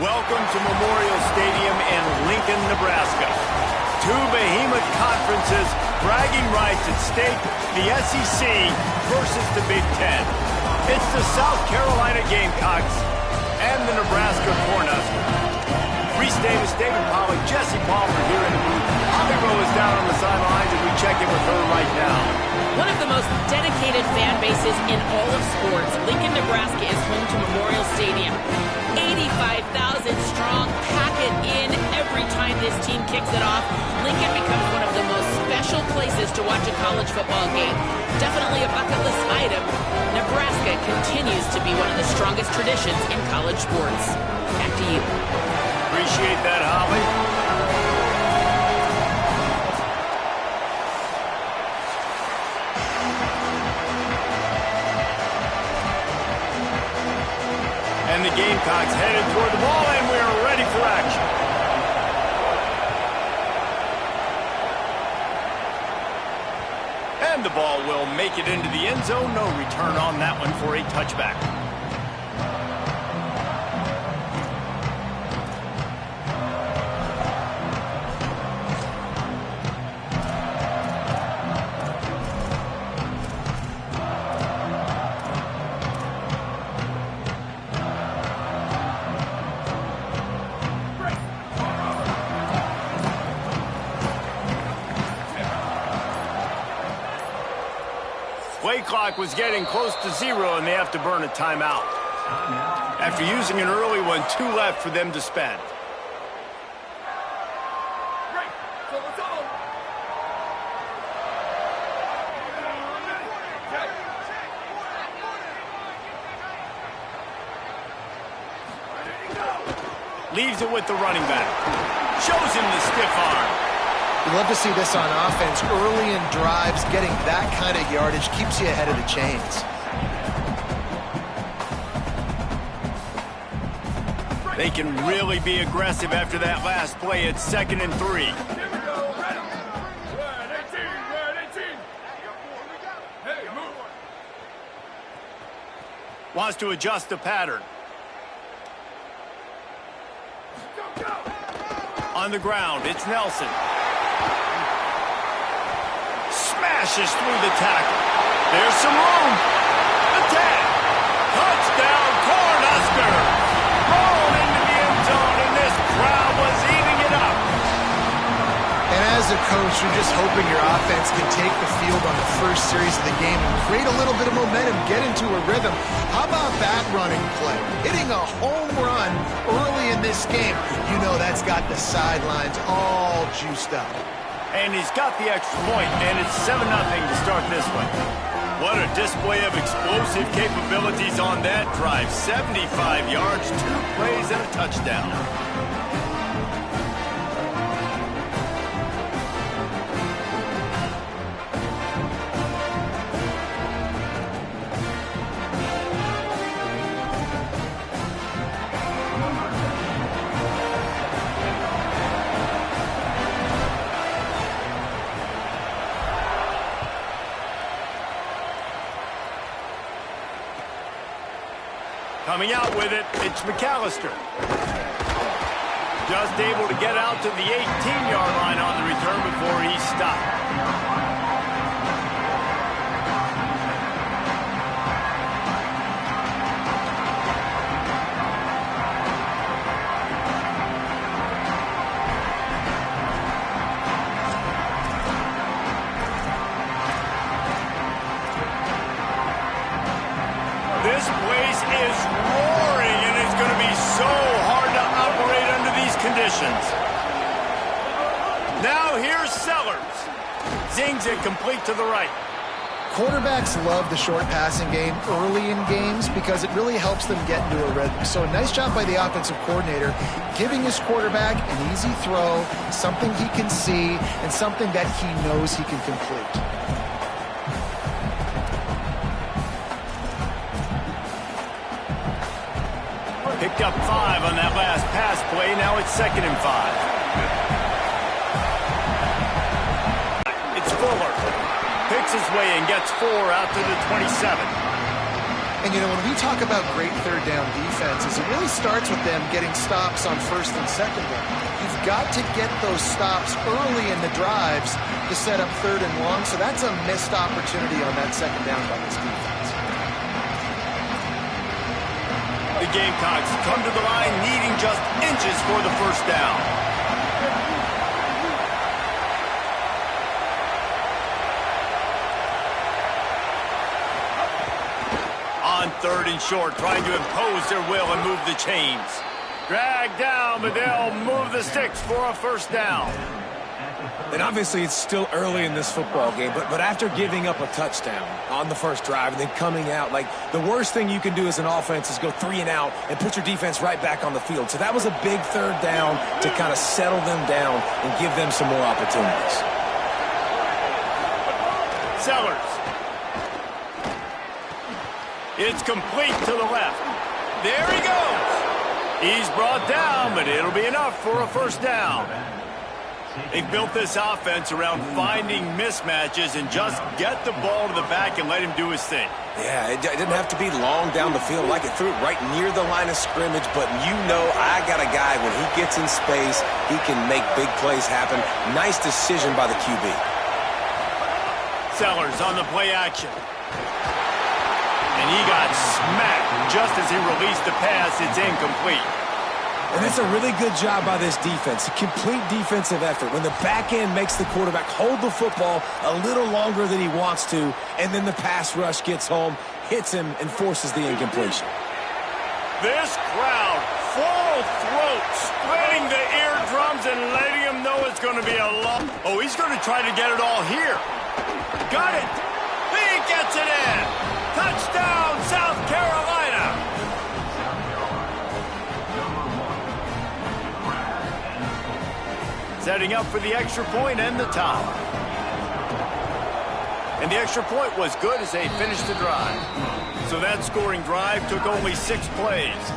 Welcome to Memorial Stadium in Lincoln, Nebraska. Two behemoth conferences, bragging rights at stake, the SEC versus the Big Ten. It's the South Carolina Gamecocks and the Nebraska Cornhuskers. Reese Davis, David Pollack, Jesse Palmer here in the booth. Holly Rowe is down on the sidelines, and we check in with her right now. One of the most dedicated fan bases in all of sports, Lincoln, Nebraska is home to Memorial Stadium. 85,000 strong, pack it in every time this team kicks it off. Lincoln becomes one of the most special places to watch a college football game. Definitely a bucket list item. Nebraska continues to be one of the strongest traditions in college sports. Back to you. Appreciate that, Holly. And the Gamecocks headed toward the ball, and we are ready for action. And the ball will make it into the end zone. No return on that one for a touchback. Play clock was getting close to 0, and they have to burn a timeout. After using an early one, 2 left for them to spend. Leaves it with the running back. Shows him the stiff arm. You love to see this on offense. Early in drives, getting that kind of yardage keeps you ahead of the chains. They can really be aggressive after that last play. It's 2nd and 3. Wants to adjust the pattern. On the ground, it's Nelson. Smashes through the tackle. There's some room. Attack. Touchdown, Cornhuskers. Rolled into the end zone, and this crowd was eating it up. And as a coach, you're just hoping your offense can take the field on the first series of the game and create a little bit of momentum, get into a rhythm. How about that running play? Hitting a home run early in this game. You know that's got the sidelines all juiced up. And he's got the extra point, and it's 7-0 to start this one. What a display of explosive capabilities on that drive. 75 yards, 2 plays, and a touchdown. Coming out with it, it's McAllister. Just able to get out to the 18-yard line on the return before he stopped. This place is roaring, and it's going to be so hard to operate under these conditions. Now here's Sellers. Zings it complete to the right. Quarterbacks love the short passing game early in games because it really helps them get into a rhythm. So a nice job by the offensive coordinator giving his quarterback an easy throw, something he can see, and something that he knows he can complete. Picked up 5 on that last pass play. Now it's 2nd and 5. It's Fuller. Picks his way and gets 4 out to the 27. And, you know, when we talk about great third down defenses, it really starts with them getting stops on first and second down. You've got to get those stops early in the drives to set up third and long, so that's a missed opportunity on that second down by this defense. The Gamecocks come to the line needing just inches for the first down. On third and short, trying to impose their will and move the chains. Dragged down, but they'll move the sticks for a first down. And obviously it's still early in this football game, but after giving up a touchdown on the first drive and then coming out, like, the worst thing you can do as an offense is go 3 and out and put your defense right back on the field. So that was a big third down to kind of settle them down and give them some more opportunities. Sellers. It's complete to the left. There he goes. He's brought down, but it'll be enough for a first down. They've built this offense around finding mismatches and just get the ball to the back and let him do his thing. Yeah, it didn't have to be long down the field. Like, it threw it right near the line of scrimmage, but you know I got a guy, when he gets in space, he can make big plays happen. Nice decision by the QB. Sellers on the play action. And he got smacked just as he released the pass. It's incomplete. And it's a really good job by this defense. A complete defensive effort. When the back end makes the quarterback hold the football a little longer than he wants to, and then the pass rush gets home, hits him, and forces the incompletion. This crowd, full throat, spreading the eardrums and letting him know it's going to be a long... Oh, he's going to try to get it all here. Got it. He gets it in. Touchdown, South Carolina. Setting up for the extra point and the tie. And the extra point was good as they finished the drive. So that scoring drive took only 6 plays.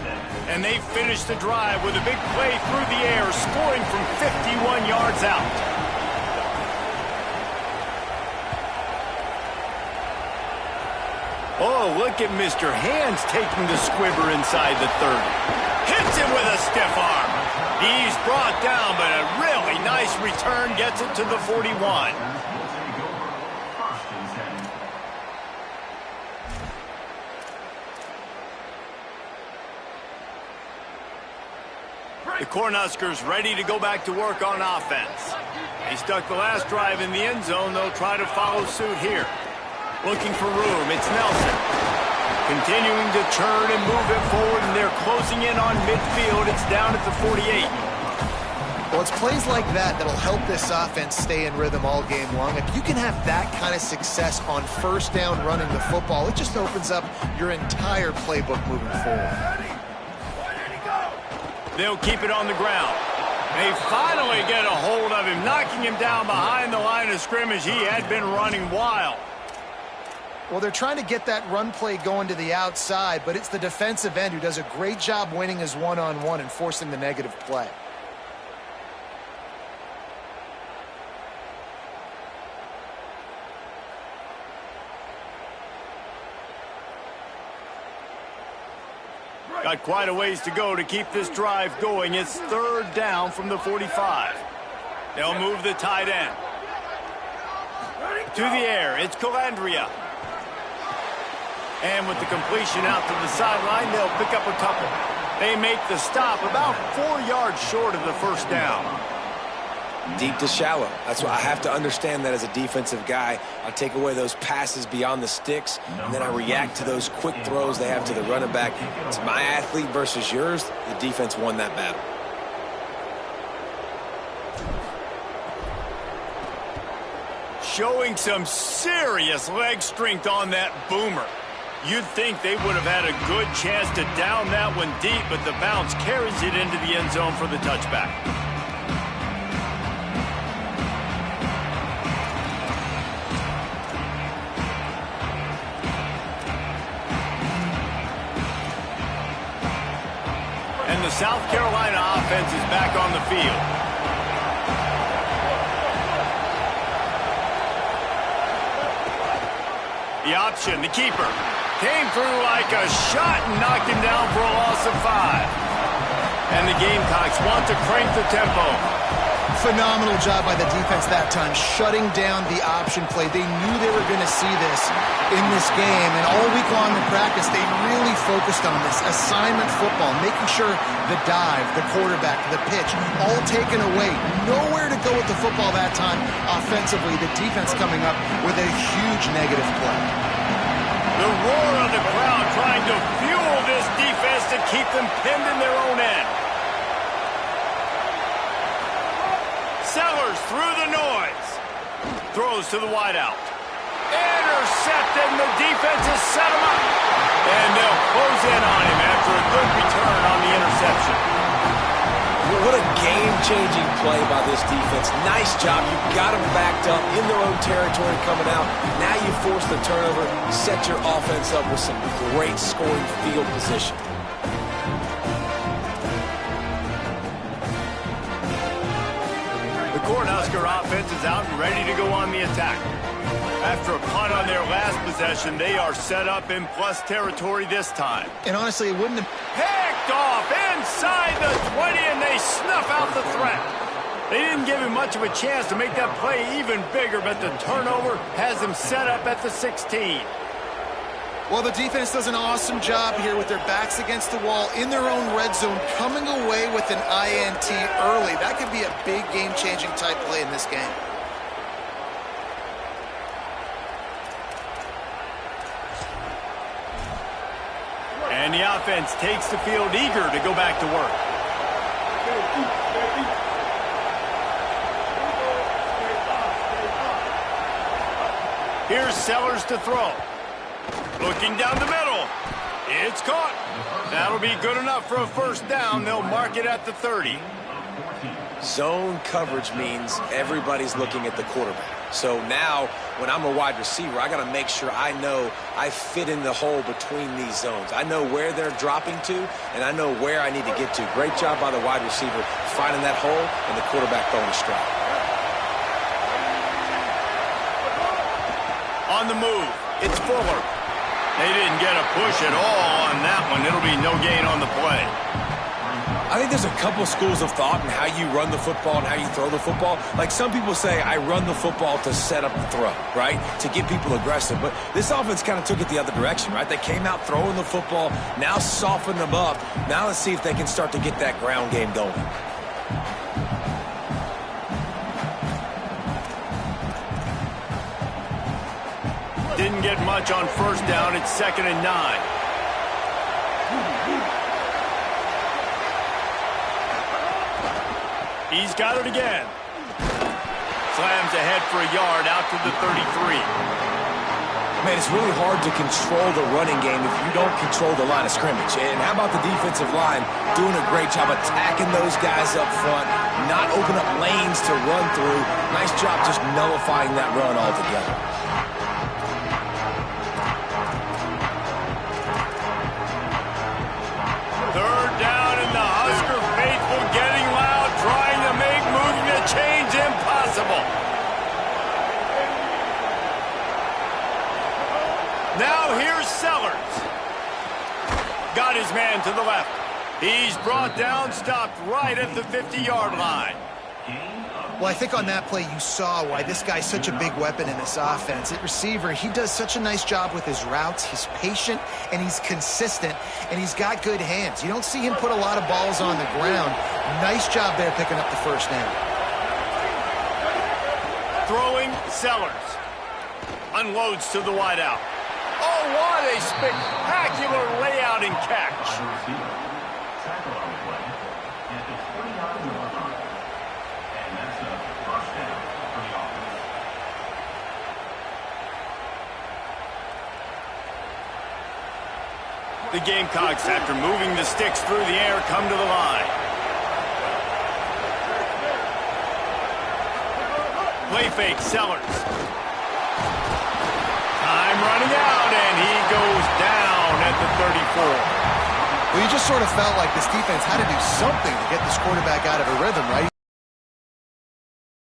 And they finished the drive with a big play through the air, scoring from 51 yards out. Oh, look at Mr. Hands taking the squibber inside the 30. Hits him with a stiff arm. He's brought down, but a really nice return gets it to the 41. The Cornhuskers ready to go back to work on offense. They stuck the last drive in the end zone. They'll try to follow suit here. Looking for room, it's Nelson. Continuing to churn and move it forward, and they're closing in on midfield. It's down at the 48. Well, it's plays like that that'll help this offense stay in rhythm all game long. If you can have that kind of success on first down running the football, it just opens up your entire playbook moving forward. They'll keep it on the ground. They finally get a hold of him, knocking him down behind the line of scrimmage. He had been running wild. Well, they're trying to get that run play going to the outside, but it's the defensive end who does a great job winning his one-on-one and forcing the negative play. Got quite a ways to go to keep this drive going. It's third down from the 45. They'll move the tight end. To the air, it's Calandria. And with the completion out to the sideline, they'll pick up a couple. They make the stop about 4 yards short of the first down. Deep to shallow. That's why I have to understand that as a defensive guy. I take away those passes beyond the sticks, and then I react to those quick throws they have to the running back. It's my athlete versus yours. The defense won that battle. Showing some serious leg strength on that boomer. You'd think they would have had a good chance to down that one deep, but the bounce carries it into the end zone for the touchback. And the South Carolina offense is back on the field. The option, the keeper. Came through like a shot and knocked him down for a loss of 5. And the Gamecocks want to crank the tempo. Phenomenal job by the defense that time, shutting down the option play. They knew they were going to see this in this game, and all week long in practice, they really focused on this assignment football, making sure the dive, the quarterback, the pitch, all taken away. Nowhere to go with the football that time offensively. The defense coming up with a huge negative play. The roar of the crowd trying to fuel this defense to keep them pinned in their own end. Sellers through the noise. Throws to the wideout. Intercepted, and the defense has set him up. And they'll close in on him after a good return on the interception. What a game-changing play by this defense. Nice job. You got them backed up in their own territory coming out. Now you force the turnover, set your offense up with some great scoring field position. The Cornhusker offense is out and ready to go on the attack. After a punt on their last possession, they are set up in plus territory this time. And honestly, it wouldn't have... Picked off inside the 20, and they snuff out the threat. They didn't give him much of a chance to make that play even bigger, but the turnover has them set up at the 16. Well, the defense does an awesome job here with their backs against the wall in their own red zone, coming away with an INT early. That could be a big game-changing type play in this game. And the offense takes the field eager to go back to work. Here's Sellers to throw. Looking down the middle. It's caught. That'll be good enough for a first down. They'll mark it at the 30. Zone coverage means everybody's looking at the quarterback. So now, when I'm a wide receiver, I got to make sure I know I fit in the hole between these zones. I know where they're dropping to, and I know where I need to get to. Great job by the wide receiver finding that hole and the quarterback throwing a strike. On the move, it's Fuller. They didn't get a push at all on that one. It'll be no gain on the play. I think there's a couple schools of thought in how you run the football and how you throw the football. Like some people say, I run the football to set up the throw, right? To get people aggressive. But this offense kind of took it the other direction, right? They came out throwing the football, now soften them up. Now let's see if they can start to get that ground game going. Didn't get much on first down. It's 2nd and 9. He's got it again. Slams ahead for a yard out to the 33. Man, it's really hard to control the running game if you don't control the line of scrimmage. And how about the defensive line doing a great job attacking those guys up front, not open up lanes to run through. Nice job just nullifying that run altogether. Third down, and the Husker faithful getting loud, trying to make moving the chains impossible. Now here's Sellers. Got his man to the left. He's brought down, stopped right at the 50-yard line. Well, I think on that play you saw why this guy's such a big weapon in this offense. At receiver, he does such a nice job with his routes. He's patient, and he's consistent, and he's got good hands. You don't see him put a lot of balls on the ground. Nice job there picking up the first down. Throwing, Sellers. Unloads to the wideout. Oh, what a spectacular layout and catch. The Gamecocks, after moving the sticks through the air, come to the line. Play fake, Sellers. Time running out, and he goes down at the 34. Well, you just sort of felt like this defense had to do something to get this quarterback out of a rhythm, right?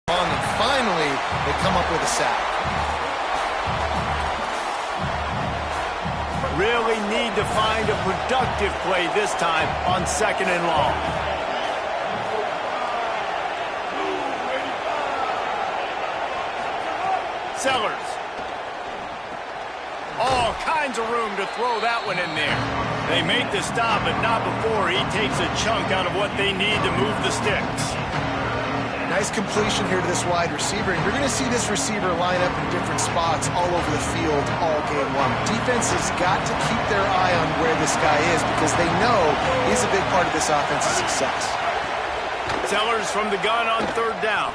And finally, they come up with a sack. need to find a productive play this time on 2nd and long. Sellers. All kinds of room to throw that one in there. They make the stop, but not before he takes a chunk out of what they need to move the sticks. Nice completion here to this wide receiver, and you're going to see this receiver line up in different spots all over the field all game long. Defense has got to keep their eye on where this guy is because they know he's a big part of this offense's success. Sellers from the gun on 3rd down.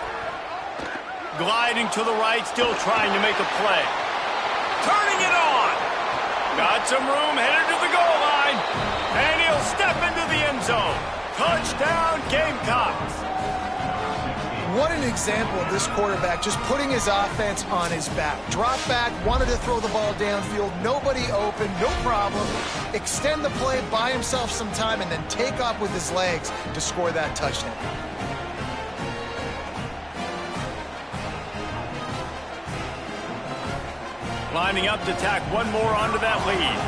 Gliding to the right, still trying to make a play. Turning it on. Got some room, headed to the goal line. And he'll step into the end zone. Touchdown, Gamecocks. What an example of this quarterback just putting his offense on his back. Drop back, wanted to throw the ball downfield, nobody open, no problem. Extend the play, buy himself some time, and then take off with his legs to score that touchdown. Lining up to tack one more onto that lead.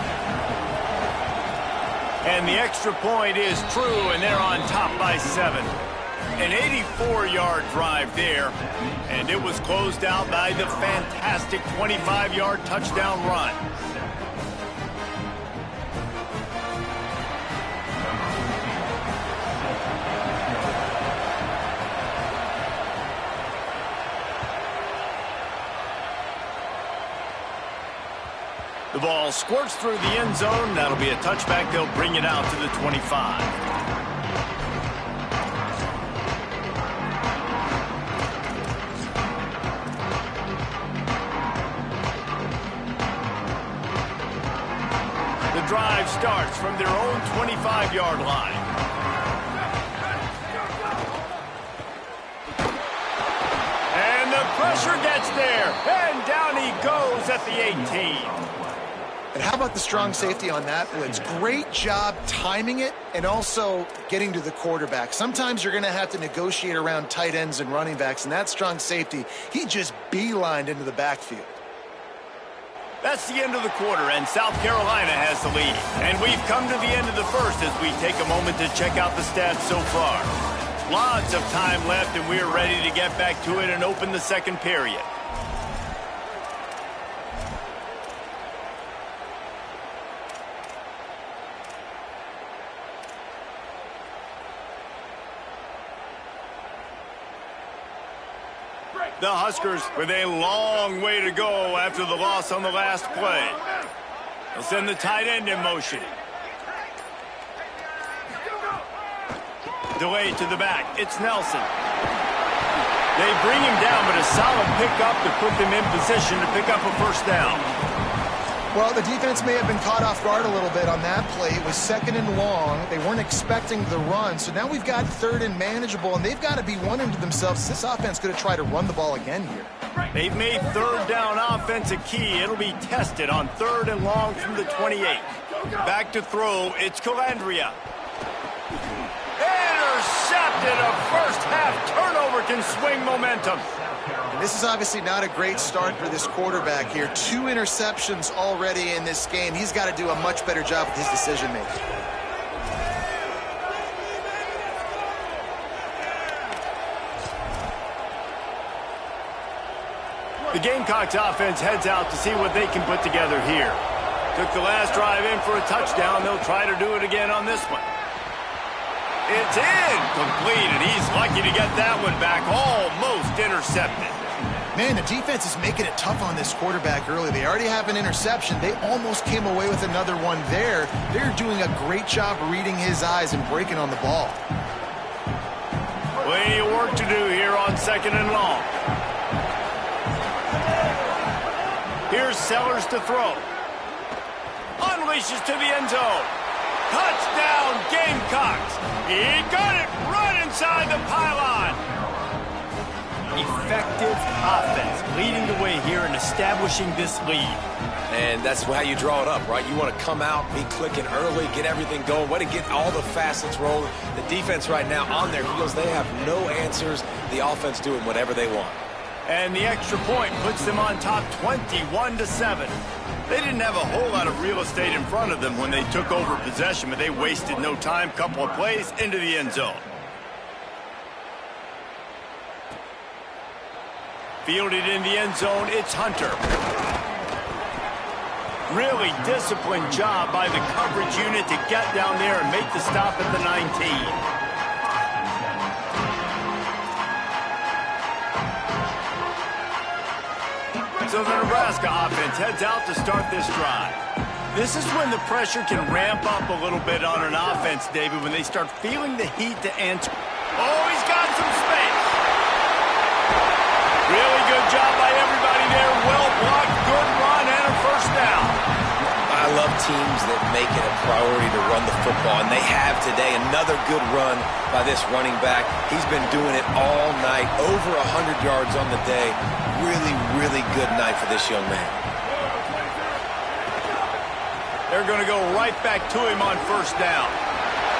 And the extra point is true, and they're on top by 7. An 84-yard drive there, and it was closed out by the fantastic 25-yard touchdown run. The ball squirts through the end zone. That'll be a touchback. They'll bring it out to the 25. Drive starts from their own 25-yard line. And the pressure gets there. And down he goes at the 18. And how about the strong safety on that blitz? Great job timing it and also getting to the quarterback. Sometimes you're going to have to negotiate around tight ends and running backs, and that strong safety, he just beelined into the backfield. That's the end of the quarter, and South Carolina has the lead. And we've come to the end of the first as we take a moment to check out the stats so far. Lots of time left, and we're ready to get back to it and open the second period. The Huskers with a long way to go after the loss on the last play. They'll send the tight end in motion. Delay to the back. It's Nelson. They bring him down, but a solid pickup to put them in position to pick up a first down. Well, the defense may have been caught off guard a little bit on that play. It was 2nd and long. They weren't expecting the run. So now we've got 3rd and manageable, and they've got to be wondering to themselves, this offense going to try to run the ball again here. They've made 3rd down offense a key. It'll be tested on 3rd and long from the 28. Back to throw. It's Calandria. Intercepted. A first-half turnover can swing momentum. And this is obviously not a great start for this quarterback here. 2 interceptions already in this game. He's got to do a much better job with his decision-making. The Gamecocks offense heads out to see what they can put together here. Took the last drive in for a touchdown. They'll try to do it again on this one. It's incomplete, and he's lucky to get that one back. Almost intercepted. Man, the defense is making it tough on this quarterback early. They already have an interception. They almost came away with another one there. They're doing a great job reading his eyes and breaking on the ball. Plenty of work to do here on 2nd and long. Here's Sellers to throw. Unleashes to the end zone. Touchdown, Gamecocks. He got it right inside the pylon. Effective offense leading the way here and establishing this lead. And that's how you draw it up, right? You want to come out, be clicking early, get everything going, way to get all the facets rolling. The defense right now on their heels, they have no answers. The offense doing whatever they want. And the extra point puts them on top 21-7. They didn't have a whole lot of real estate in front of them when they took over possession, but they wasted no time. Couple of plays into the end zone. Fielded in the end zone, it's Hunter. Really disciplined job by the coverage unit to get down there and make the stop at the 19. So the Nebraska offense heads out to start this drive. This is when the pressure can ramp up a little bit on an offense, David, when they start feeling the heat to answer. Oh, he's got some space. Really good job by everybody there. Well blocked, good run, and a first down. I love teams that make it a priority to run the football, and they have today. Another good run by this running back. He's been doing it all night, over 100 yards on the day. Really, really good night for this young man. They're going to go right back to him on first down.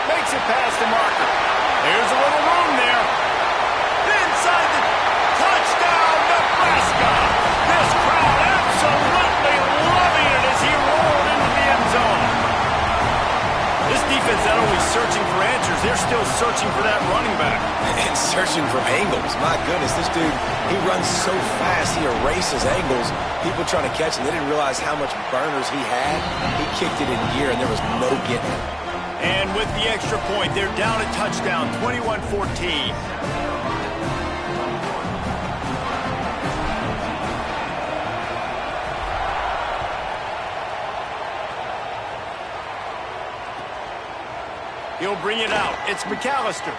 Makes it past the marker. There's a little room there. Inside the touchdown, Nebraska. This crowd absolutely loving it as he rolled into the end zone. This defense not only searching for answers, they're still searching for that running back. And searching for angles. My goodness, this dude, he runs so fast, he erases angles. People trying to catch him, they didn't realize how much burners he had. He kicked it in gear, and there was no getting it. And with the extra point, they're down a touchdown, 21-14. He'll bring it out. It's McAllister.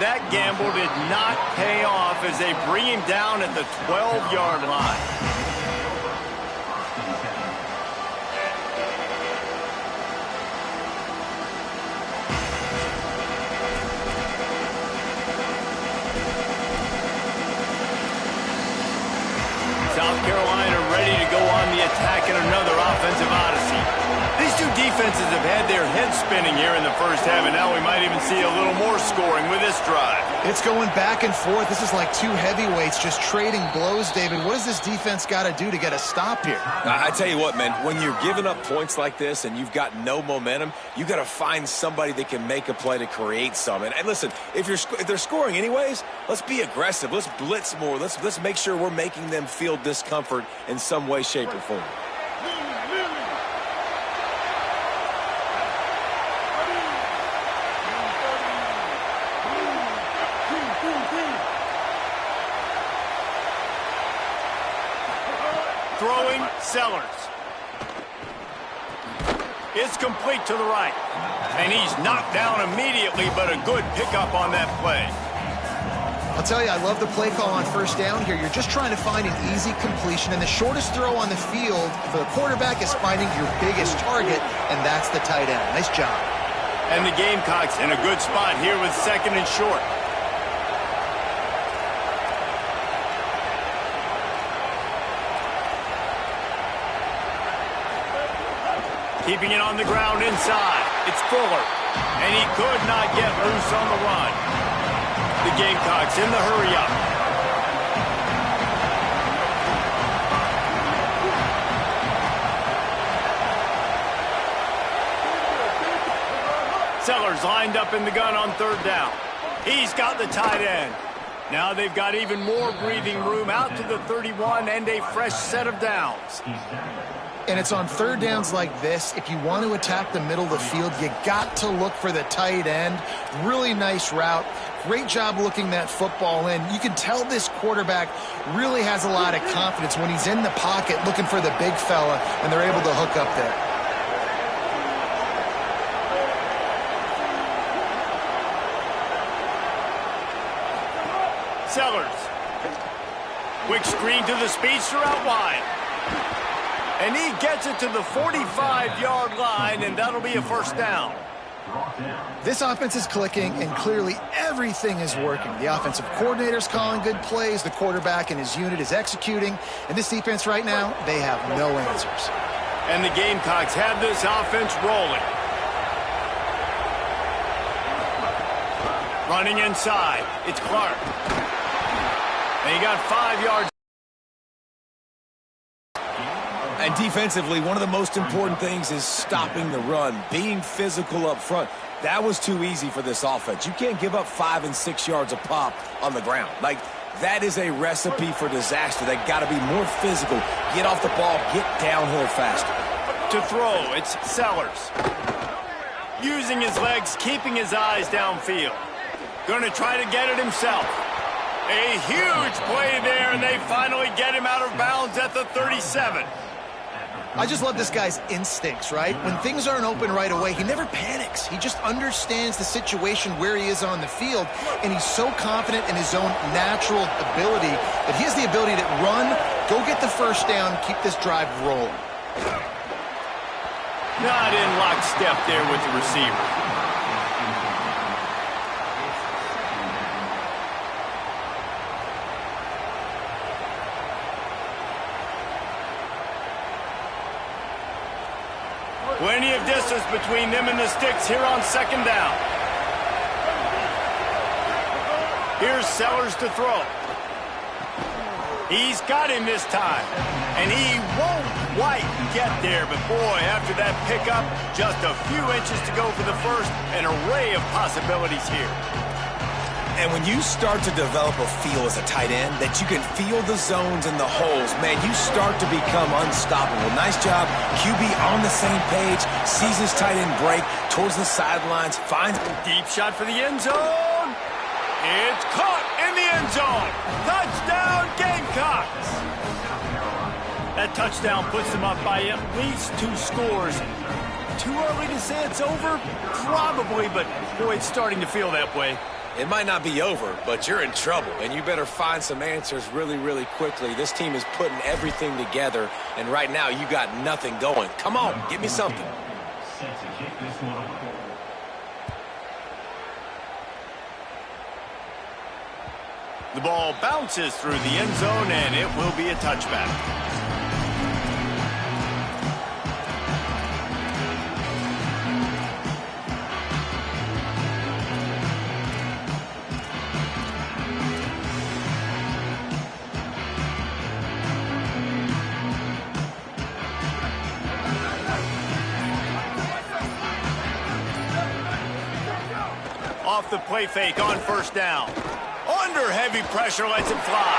That gamble did not pay off as they bring him down at the 12-yard line. South Carolina ready to go on the attack in another offensive odyssey. These two defenses have had their heads spinning here in the first half, and now we might even see a little more scoring with this drive. It's going back and forth. This is like two heavyweights just trading blows, David. What does this defense got to do to get a stop here? I tell you what, man, when you're giving up points like this and you've got no momentum, you got to find somebody that can make a play to create some. And listen, if they're scoring anyways, let's be aggressive. Let's blitz more. Let's make sure we're making them feel discomfort in some way, shape, or form. Throwing, Sellers. It's complete to the right. And he's knocked down immediately, but a good pickup on that play. I'll tell you, I love the play call on first down here. You're just trying to find an easy completion, and the shortest throw on the field for the quarterback is finding your biggest target, and that's the tight end. Nice job. And the Gamecocks in a good spot here with second and short. Keeping it on the ground inside. It's Fuller. And he could not get loose on the run. The Gamecocks in the hurry-up. Sellers lined up in the gun on third down. He's got the tight end. Now they've got even more breathing room out to the 31 and a fresh set of downs. And it's on third downs like this. If you want to attack the middle of the field, you got to look for the tight end. Really nice route. Great job looking that football in. You can tell this quarterback really has a lot of confidence when he's in the pocket looking for the big fella, and they're able to hook up there. Sellers. Quick screen to the speedster out wide. And he gets it to the 45-yard line, and that'll be a first down. This offense is clicking, and clearly everything is working. The offensive coordinator's calling good plays. The quarterback and his unit is executing. And this defense right now, they have no answers. And the Gamecocks have this offense rolling. Running inside. It's Clark. And he got 5 yards. And defensively, one of the most important things is stopping the run, being physical up front. That was too easy for this offense. You can't give up 5 and 6 yards a pop on the ground. Like, that is a recipe for disaster. They got to be more physical. Get off the ball, get downhill faster. To throw, it's Sellers. Using his legs, keeping his eyes downfield. Going to try to get it himself. A huge play there, and they finally get him out of bounds at the 37. I just love this guy's instincts, right? When things aren't open right away, he never panics. He just understands the situation where he is on the field, and he's so confident in his own natural ability that he has the ability to run, go get the first down, keep this drive rolling. Not in lockstep there with the receiver. Plenty of distance between them and the sticks here on second down. Here's Sellers to throw. He's got him this time. And he won't quite get there. But boy, after that pickup, just a few inches to go for the first. An array of possibilities here. And when you start to develop a feel as a tight end that you can feel the zones and the holes, man, you start to become unstoppable. Nice job. QB on the same page, sees his tight end break towards the sidelines, finds deep shot for the end zone. It's caught in the end zone. Touchdown, Gamecocks. That touchdown puts them up by at least 2 scores. Too early to say it's over? Probably, but boy, it's starting to feel that way. It might not be over, but you're in trouble, and you better find some answers really, really quickly. This team is putting everything together, and right now you got nothing going. Come on, give me something. The ball bounces through the end zone, and it will be a touchback. Off the play fake on first down. Under heavy pressure, lets it fly.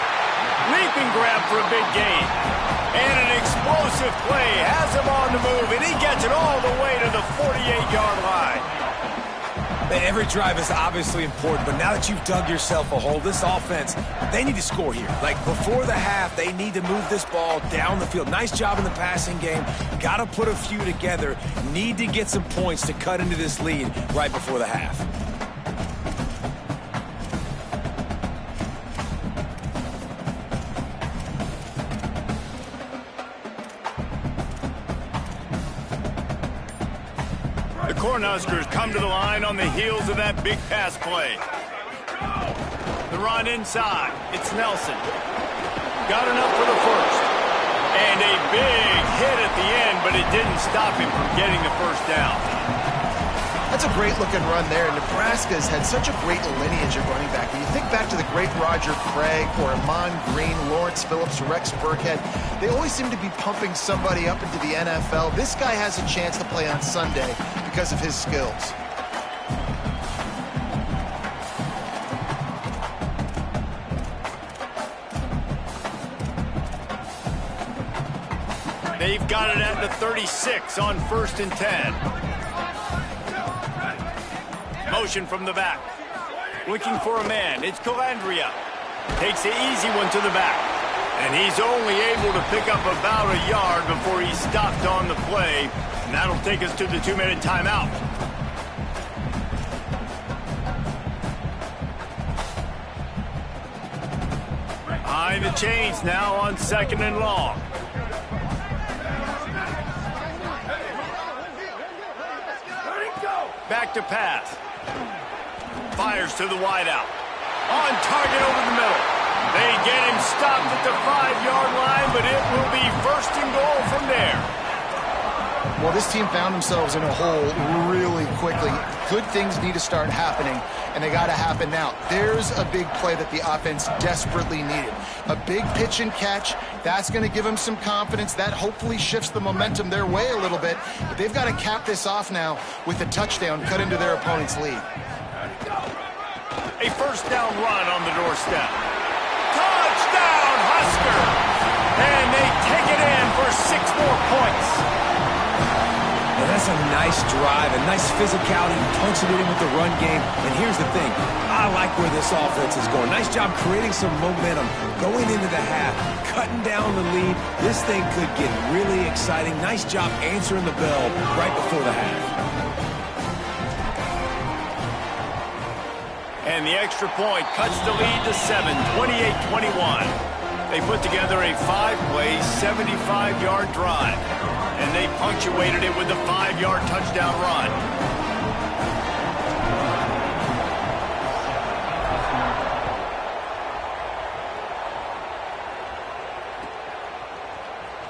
Leaping grab for a big gain. And an explosive play has him on the move, and he gets it all the way to the 48-yard line. Man, every drive is obviously important, but now that you've dug yourself a hole, this offense, they need to score here. Like, before the half, they need to move this ball down the field. Nice job in the passing game. Got to put a few together. Need to get some points to cut into this lead right before the half. Cornhuskers come to the line on the heels of that big pass play. The run inside. It's Nelson. Got enough for the first. And a big hit at the end, but it didn't stop him from getting the first down. That's a great-looking run there. Nebraska's had such a great lineage of running back. When you think back to the great Roger Craig or Amon Green, Lawrence Phillips, Rex Burkhead, they always seem to be pumping somebody up into the NFL. This guy has a chance to play on Sunday because of his skills. They've got it at the 36 on 1st and 10. Motion from the back. Looking for a man. It's Calandria. Takes the easy one to the back. And he's only able to pick up about a yard before he's stopped on the play. And that'll take us to the 2-minute timeout. Behind the chains now on 2nd and long. Back to pass. Fires to the wideout. On target over the middle. They get him stopped at the 5-yard line, but it will be 1st and goal from there. Well, this team found themselves in a hole really quickly. Good things need to start happening, and they got to happen now. There's a big play that the offense desperately needed. A big pitch and catch. That's going to give them some confidence. That hopefully shifts the momentum their way a little bit. But they've got to cap this off now with a touchdown cut into their opponent's lead. A first down run on the doorstep. Touchdown, Husker! And they take it in for 6 more points. And that's a nice drive, a nice physicality, punching it in with the run game. And here's the thing, I like where this offense is going. Nice job creating some momentum, going into the half, cutting down the lead. This thing could get really exciting. Nice job answering the bell right before the half. And the extra point cuts the lead to 7, 28-21. They put together a 5-play, 75-yard drive, and they punctuated it with a 5-yard touchdown run.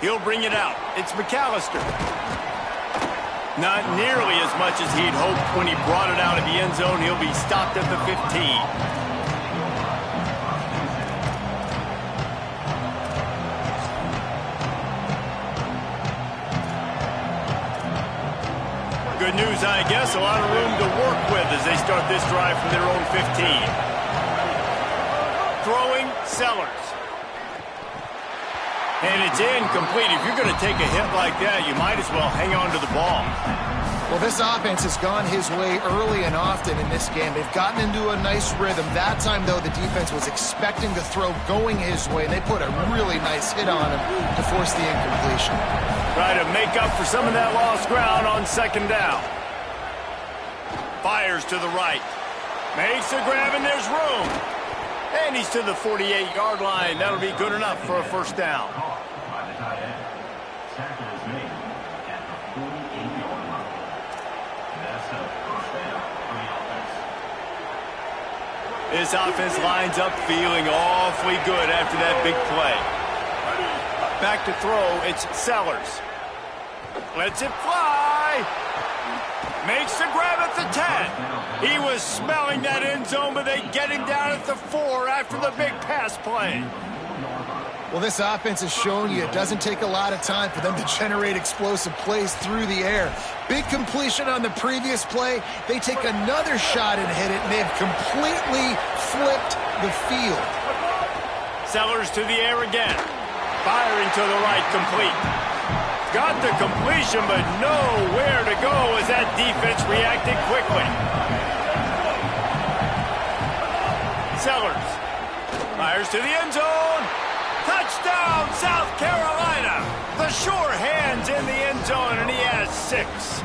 He'll bring it out. It's McAllister. Not nearly as much as he'd hoped when he brought it out of the end zone. He'll be stopped at the 15. Good news, I guess. A lot of room to work with as they start this drive from their own 15. Throwing, Sellers. And it's incomplete. If you're going to take a hit like that, you might as well hang on to the ball. Well, this offense has gone his way early and often in this game. They've gotten into a nice rhythm. That time, though, the defense was expecting the throw going his way, and they put a really nice hit on him to force the incompletion. Try to make up for some of that lost ground on second down. Fires to the right. Makes a grab, and there's room. And he's to the 48-yard line. That'll be good enough for a first down. This offense lines up feeling awfully good after that big play. Back to throw, it's Sellers. Lets it fly. Makes the grab at the 10. He was smelling that end zone, but they get him down at the 4 after the big pass play. Well, this offense has shown you it doesn't take a lot of time for them to generate explosive plays through the air. Big completion on the previous play. They take another shot and hit it, and they have completely flipped the field. Sellers to the air again. Firing to the right, complete. Got the completion, but nowhere to go as that defense reacted quickly. Sellers fires to the end zone. Touchdown, South Carolina. The sure hands in the end zone, and he has 6.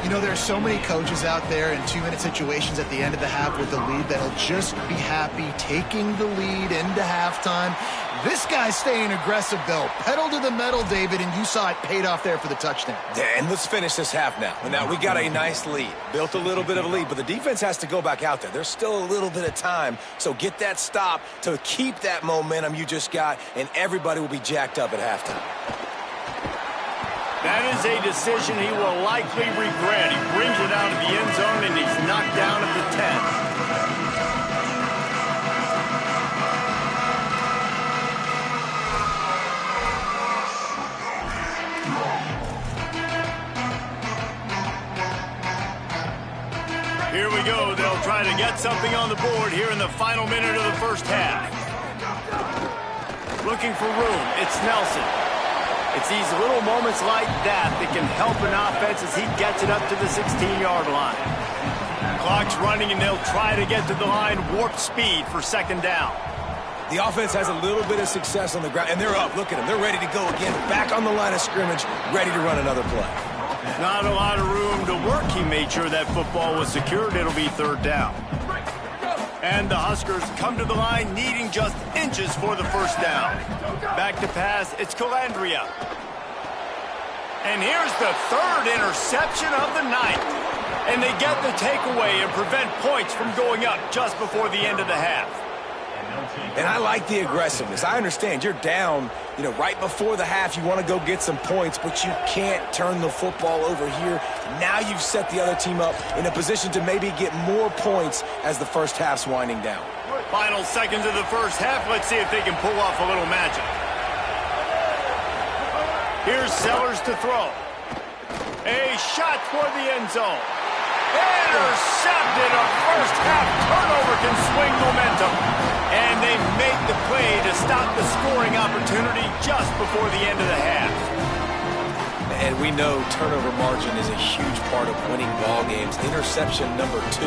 You know, there are so many coaches out there in 2-minute situations at the end of the half with the lead that'll just be happy taking the lead into halftime. This guy's staying aggressive, though. Pedal to the metal, David, and you saw it paid off there for the touchdown. And let's finish this half now. And now we got a nice lead. Built a little bit of a lead, but the defense has to go back out there. There's still a little bit of time, so get that stop to keep that momentum you just got, and everybody will be jacked up at halftime. That is a decision he will likely regret. He brings it out of the end zone, and he's knocked down at the 10. Here we go. They'll try to get something on the board here in the final minute of the first half. Looking for room. It's Nelson. It's these little moments like that that can help an offense as he gets it up to the 16-yard line. Clock's running, and they'll try to get to the line warp speed for second down. The offense has a little bit of success on the ground, and they're up. Look at them. They're ready to go again. Back on the line of scrimmage, ready to run another play. Not a lot of room to work. He made sure that football was secured. It'll be third down. And the Huskers come to the line needing just inches for the first down. Back to pass, it's Calandria. And here's the third interception of the night. And they get the takeaway and prevent points from going up just before the end of the half. And I like the aggressiveness. I understand you're down, right before the half. You want to go get some points, but you can't turn the football over here. Now you've set the other team up in a position to maybe get more points as the first half's winding down. Final seconds of the first half. Let's see if they can pull off a little magic. Here's Sellers to throw. A shot toward the end zone. Intercepted. A first half turnover can swing momentum. And they make the play to stop the scoring opportunity just before the end of the half. And we know turnover margin is a huge part of winning ball games. Interception number 2.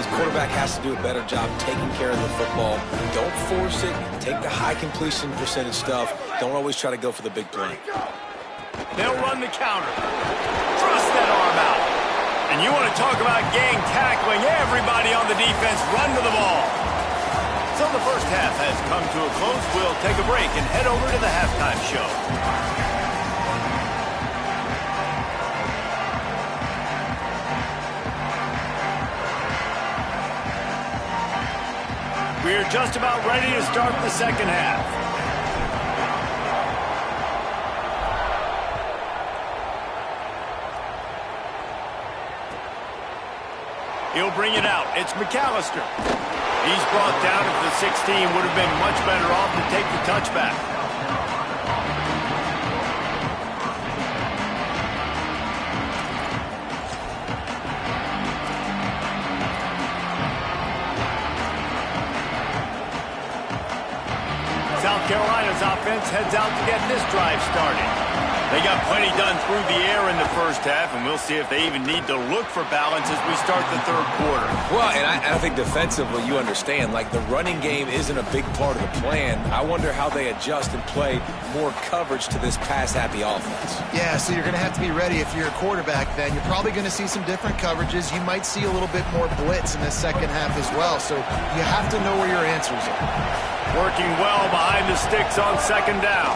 His quarterback has to do a better job taking care of the football. Don't force it. Take the high completion percentage stuff. Don't always try to go for the big play. They'll run the counter. Thrust that arm out. And you want to talk about gang tackling. Everybody on the defense run to the ball. So the first half has come to a close. We'll take a break and head over to the halftime show. We're just about ready to start the second half. He'll bring it out. It's McAllister. He's brought down at the 16. Would have been much better off to take the touchback. South Carolina's offense heads out to get this drive started. They got plenty done through the air in the first half, and we'll see if they even need to look for balance as we start the third quarter. Well, and I think defensively, you understand, the running game isn't a big part of the plan. I wonder how they adjust and play more coverage to this pass-happy offense. Yeah, so you're going to have to be ready if you're a quarterback then. You're probably going to see some different coverages. You might see a little bit more blitz in the second half as well, so you have to know where your answers are. Working well behind the sticks on second down.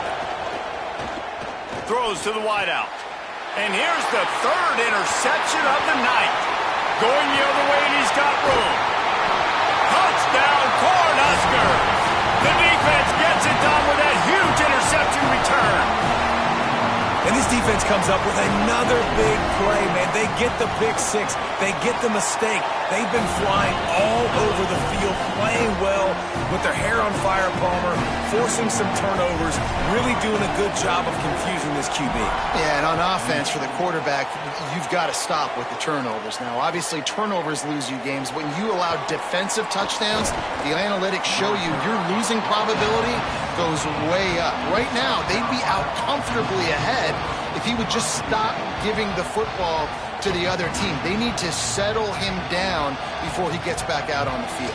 Throws to the wideout. And here's the third interception of the night. Going the other way, and he's got room. Touchdown, Cornhuskers. The defense gets it done with that huge interception return. And this defense comes up with another big play, man. They get the pick six. They get the mistake. They've been flying all over the field, playing well with their hair on fire, Palmer, forcing some turnovers, really doing a good job of confusing this QB. Yeah, and on offense for the quarterback, you've got to stop with the turnovers. Now, obviously, turnovers lose you games. When you allow defensive touchdowns, the analytics show you your losing probability goes way up. Right now, they'd be out comfortably ahead if he would just stop giving the football to the other team. They need to settle him down before he gets back out on the field.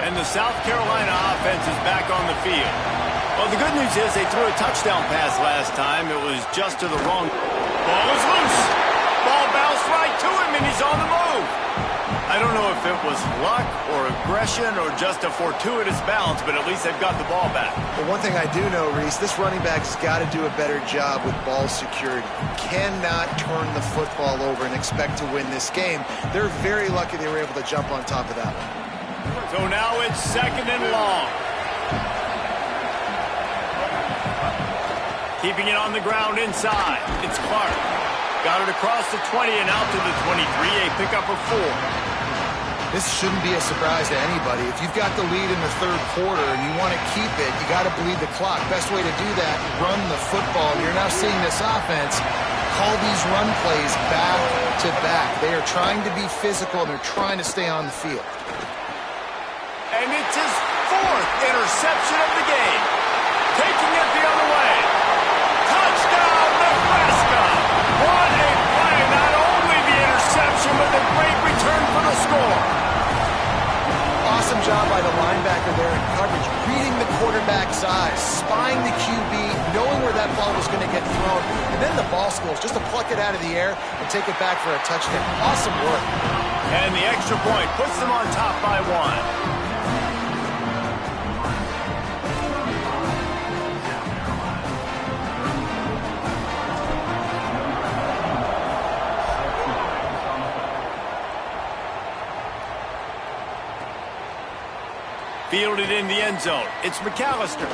And the South Carolina offense is back on the field. Well, the good news is they threw a touchdown pass last time. It was just to the wrong. Ball is loose. Ball bounced right to him, and he's on the move. I don't know if it was luck or aggression or just a fortuitous bounce, but at least they've got the ball back. But one thing I do know, Reese, this running back's got to do a better job with ball security. You cannot turn the football over and expect to win this game. They're very lucky they were able to jump on top of that one. So now it's second and long. Keeping it on the ground inside. It's Clark. Got it across the 20 and out to the 23. A pickup of 4. This shouldn't be a surprise to anybody. If you've got the lead in the third quarter and you want to keep it, you got to bleed the clock. Best way to do that, run the football. You're now seeing this offense call these run plays back to back. They are trying to be physical, and they're trying to stay on the field. And it's his 4th interception of the game. Taking it the other way. Touchdown, Nebraska! What a play! Not only the interception, but the great return for the score. Awesome job by the linebacker there in coverage, reading the quarterback's eyes, spying the QB, knowing where that ball was going to get thrown, and then the ball skills just to pluck it out of the air and take it back for a touchdown. Awesome work. And the extra point puts them on top by 1. Fielded in the end zone. It's McAllister.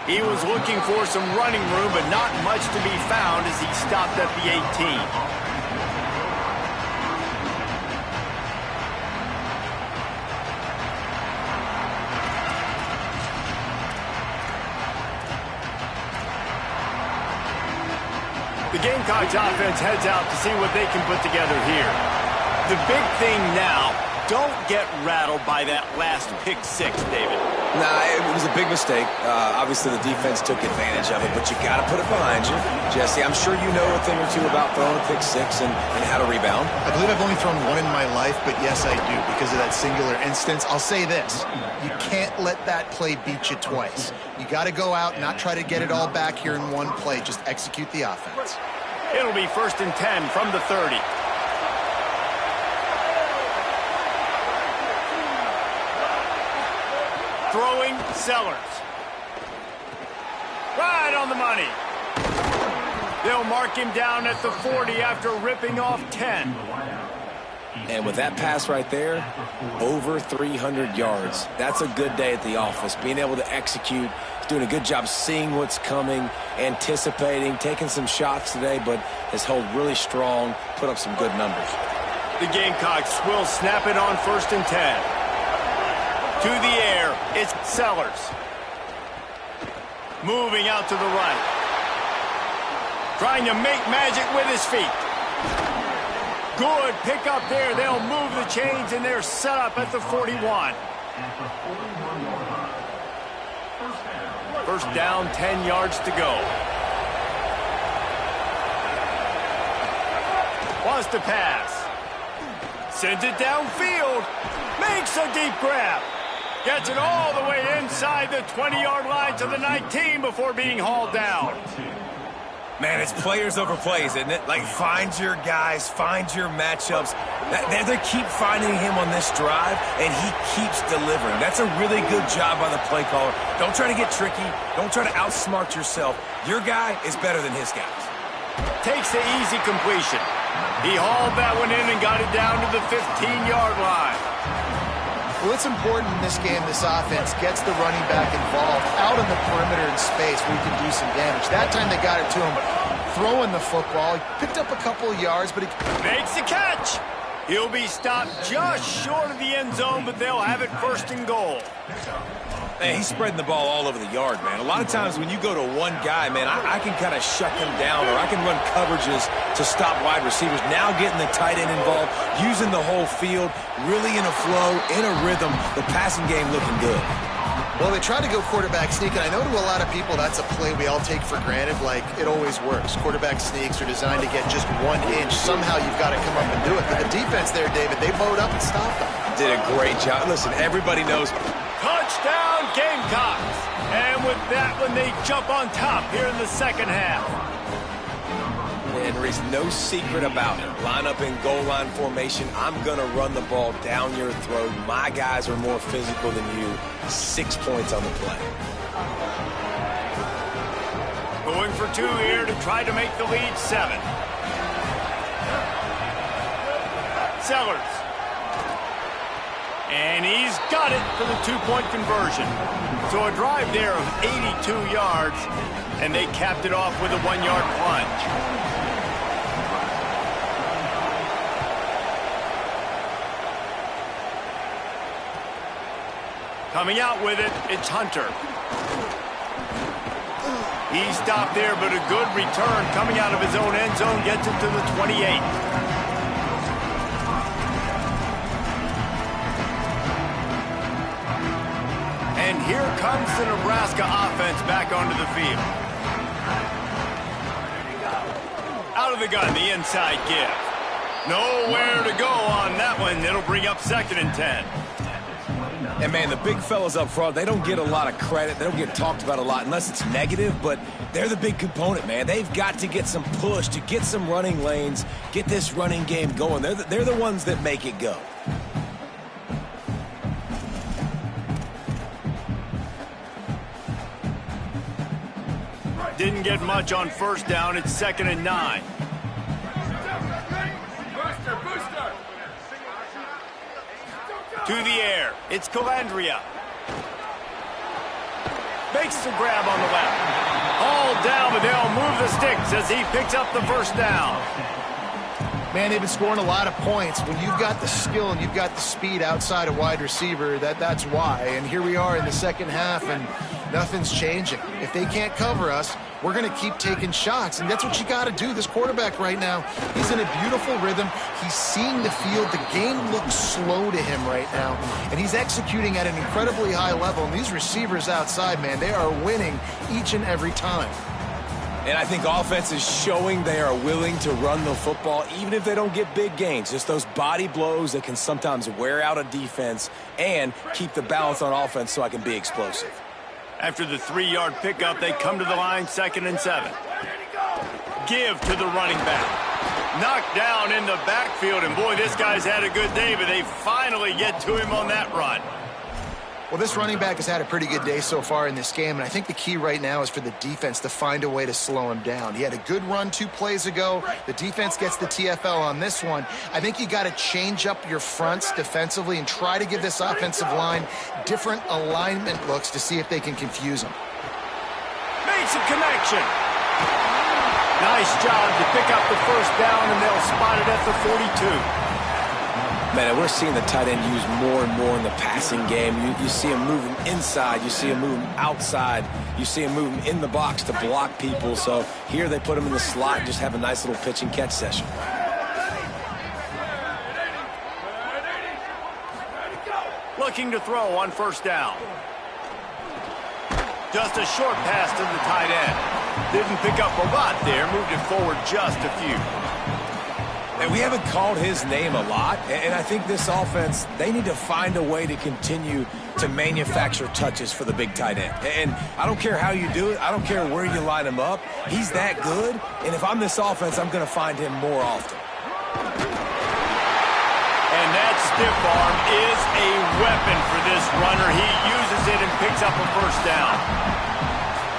He was looking for some running room, but not much to be found as he stopped at the 18. The Gamecocks offense heads out to see what they can put together here. The big thing now, don't get rattled by that last pick six, David. Nah, it was a big mistake. Obviously, the defense took advantage of it, but you got to put it behind you. Jesse, I'm sure you know a thing or two about throwing a pick six and how to rebound. I believe I've only thrown one in my life, but yes, I do because of that singular instance. I'll say this. You can't let that play beat you twice. You got to go out and not try to get it all back here in one play. Just execute the offense. It'll be 1st and 10 from the 30. Throwing, Sellers. Right on the money. They'll mark him down at the 40 after ripping off 10. And with that pass right there, over 300 yards. That's a good day at the office. Being able to execute, he's doing a good job seeing what's coming, anticipating, taking some shots today, but has held really strong, put up some good numbers. The Gamecocks will snap it on 1st and 10. To the air, it's Sellers. Moving out to the right. Trying to make magic with his feet. Good pick up there. They'll move the chains, and they're set up at the 41. First down, 10 yards to go. Wants to pass. Sends it downfield. Makes a deep grab. Gets it all the way inside the 20-yard line to the 19 before being hauled down. Man, it's players over plays, isn't it? Like, find your guys, find your matchups. They keep finding him on this drive, and he keeps delivering. That's a really good job by the play caller. Don't try to get tricky. Don't try to outsmart yourself. Your guy is better than his guys. Takes the easy completion. He hauled that one in and got it down to the 15-yard line. Well, it's important in this game, this offense gets the running back involved out on the perimeter in space where he can do some damage. That time they got it to him throwing the football. He picked up a couple of yards, but he makes the catch. He'll be stopped just short of the end zone, but they'll have it 1st and goal. Man, he's spreading the ball all over the yard, man. A lot of times when you go to one guy, man, I can kind of shut them down, or I can run coverages to stop wide receivers. Now getting the tight end involved, using the whole field, really in a flow, in a rhythm. The passing game looking good. Well, they tried to go quarterback sneak, and I know to a lot of people that's a play we all take for granted, like it always works. Quarterback sneaks are designed to get just 1 inch. Somehow you've got to come up and do it. But the defense there, David, they bowed up and stopped them. Did a great job. Listen, everybody knows. Touchdown, Gamecocks! And with that one, they jump on top here in the second half. And there is no secret about it. Line up in goal line formation. I'm going to run the ball down your throat. My guys are more physical than you. 6 points on the play. Going for 2 here to try to make the lead 7. Sellers. And he's got it for the 2-point conversion. So a drive there of 82 yards, and they capped it off with a 1-yard plunge. Coming out with it, it's Hunter. He stopped there, but a good return coming out of his own end zone gets it to the 28. And here comes the Nebraska offense back onto the field. Out of the gun, the inside give. Nowhere to go on that one. It'll bring up 2nd and 10. And, man, the big fellas up front, they don't get a lot of credit. They don't get talked about a lot unless it's negative, but they're the big component, man. They've got to get some push, to get some running lanes, get this running game going. They're the ones that make it go. Didn't get much on 1st down. It's 2nd and 9. To the air. It's Calandria. Makes the grab on the left. All down, but they'll move the sticks as he picks up the first down. Man, they've been scoring a lot of points. When you've got the skill and you've got the speed outside a wide receiver, that's why. And here we are in the second half, and nothing's changing. If they can't cover us, we're going to keep taking shots, and that's what you got to do. This quarterback right now, he's in a beautiful rhythm. He's seeing the field. The game looks slow to him right now, and he's executing at an incredibly high level. And these receivers outside, man, they are winning each and every time. And I think offense is showing they are willing to run the football, even if they don't get big gains. Just those body blows that can sometimes wear out a defense and keep the balance on offense so I can be explosive. After the 3-yard pickup, they come to the line, 2nd and 7. Give to the running back. Knocked down in the backfield, and boy, this guy's had a good day, but they finally get to him on that run. Well, this running back has had a pretty good day so far in this game, and I think the key right now is for the defense to find a way to slow him down. He had a good run 2 plays ago. The defense gets the TFL on this one. I think you got to change up your fronts defensively and try to give this offensive line different alignment looks to see if they can confuse him. Made some connection. Nice job to pick up the first down, and they'll spot it at the 42. Man, we're seeing the tight end used more and more in the passing game. You see him moving inside. You see him moving outside. You see him moving in the box to block people. So here they put him in the slot and just have a nice little pitch and catch session. Looking to throw on first down. Just a short pass to the tight end. Didn't pick up a lot there. Moved it forward just a few. And we haven't called his name a lot, and I think this offense, they need to find a way to continue to manufacture touches for the big tight end. And I don't care how you do it. I don't care where you line him up. He's that good, and if I'm this offense, I'm going to find him more often. And that stiff arm is a weapon for this runner. He uses it and picks up a first down.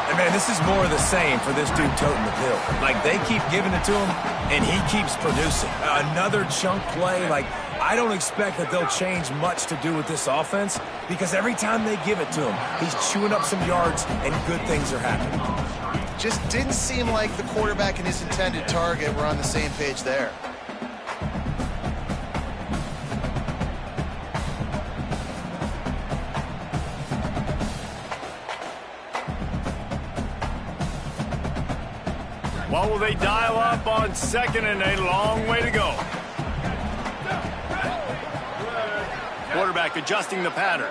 And man, this is more of the same for this dude toting the pill. Like, they keep giving it to him, and he keeps producing. Another chunk play. Like, I don't expect that they'll change much to do with this offense because every time they give it to him, he's chewing up some yards, and good things are happening. Just didn't seem like the quarterback and his intended target were on the same page there. What will they dial up on 2nd and a long way to go? Quarterback adjusting the pattern.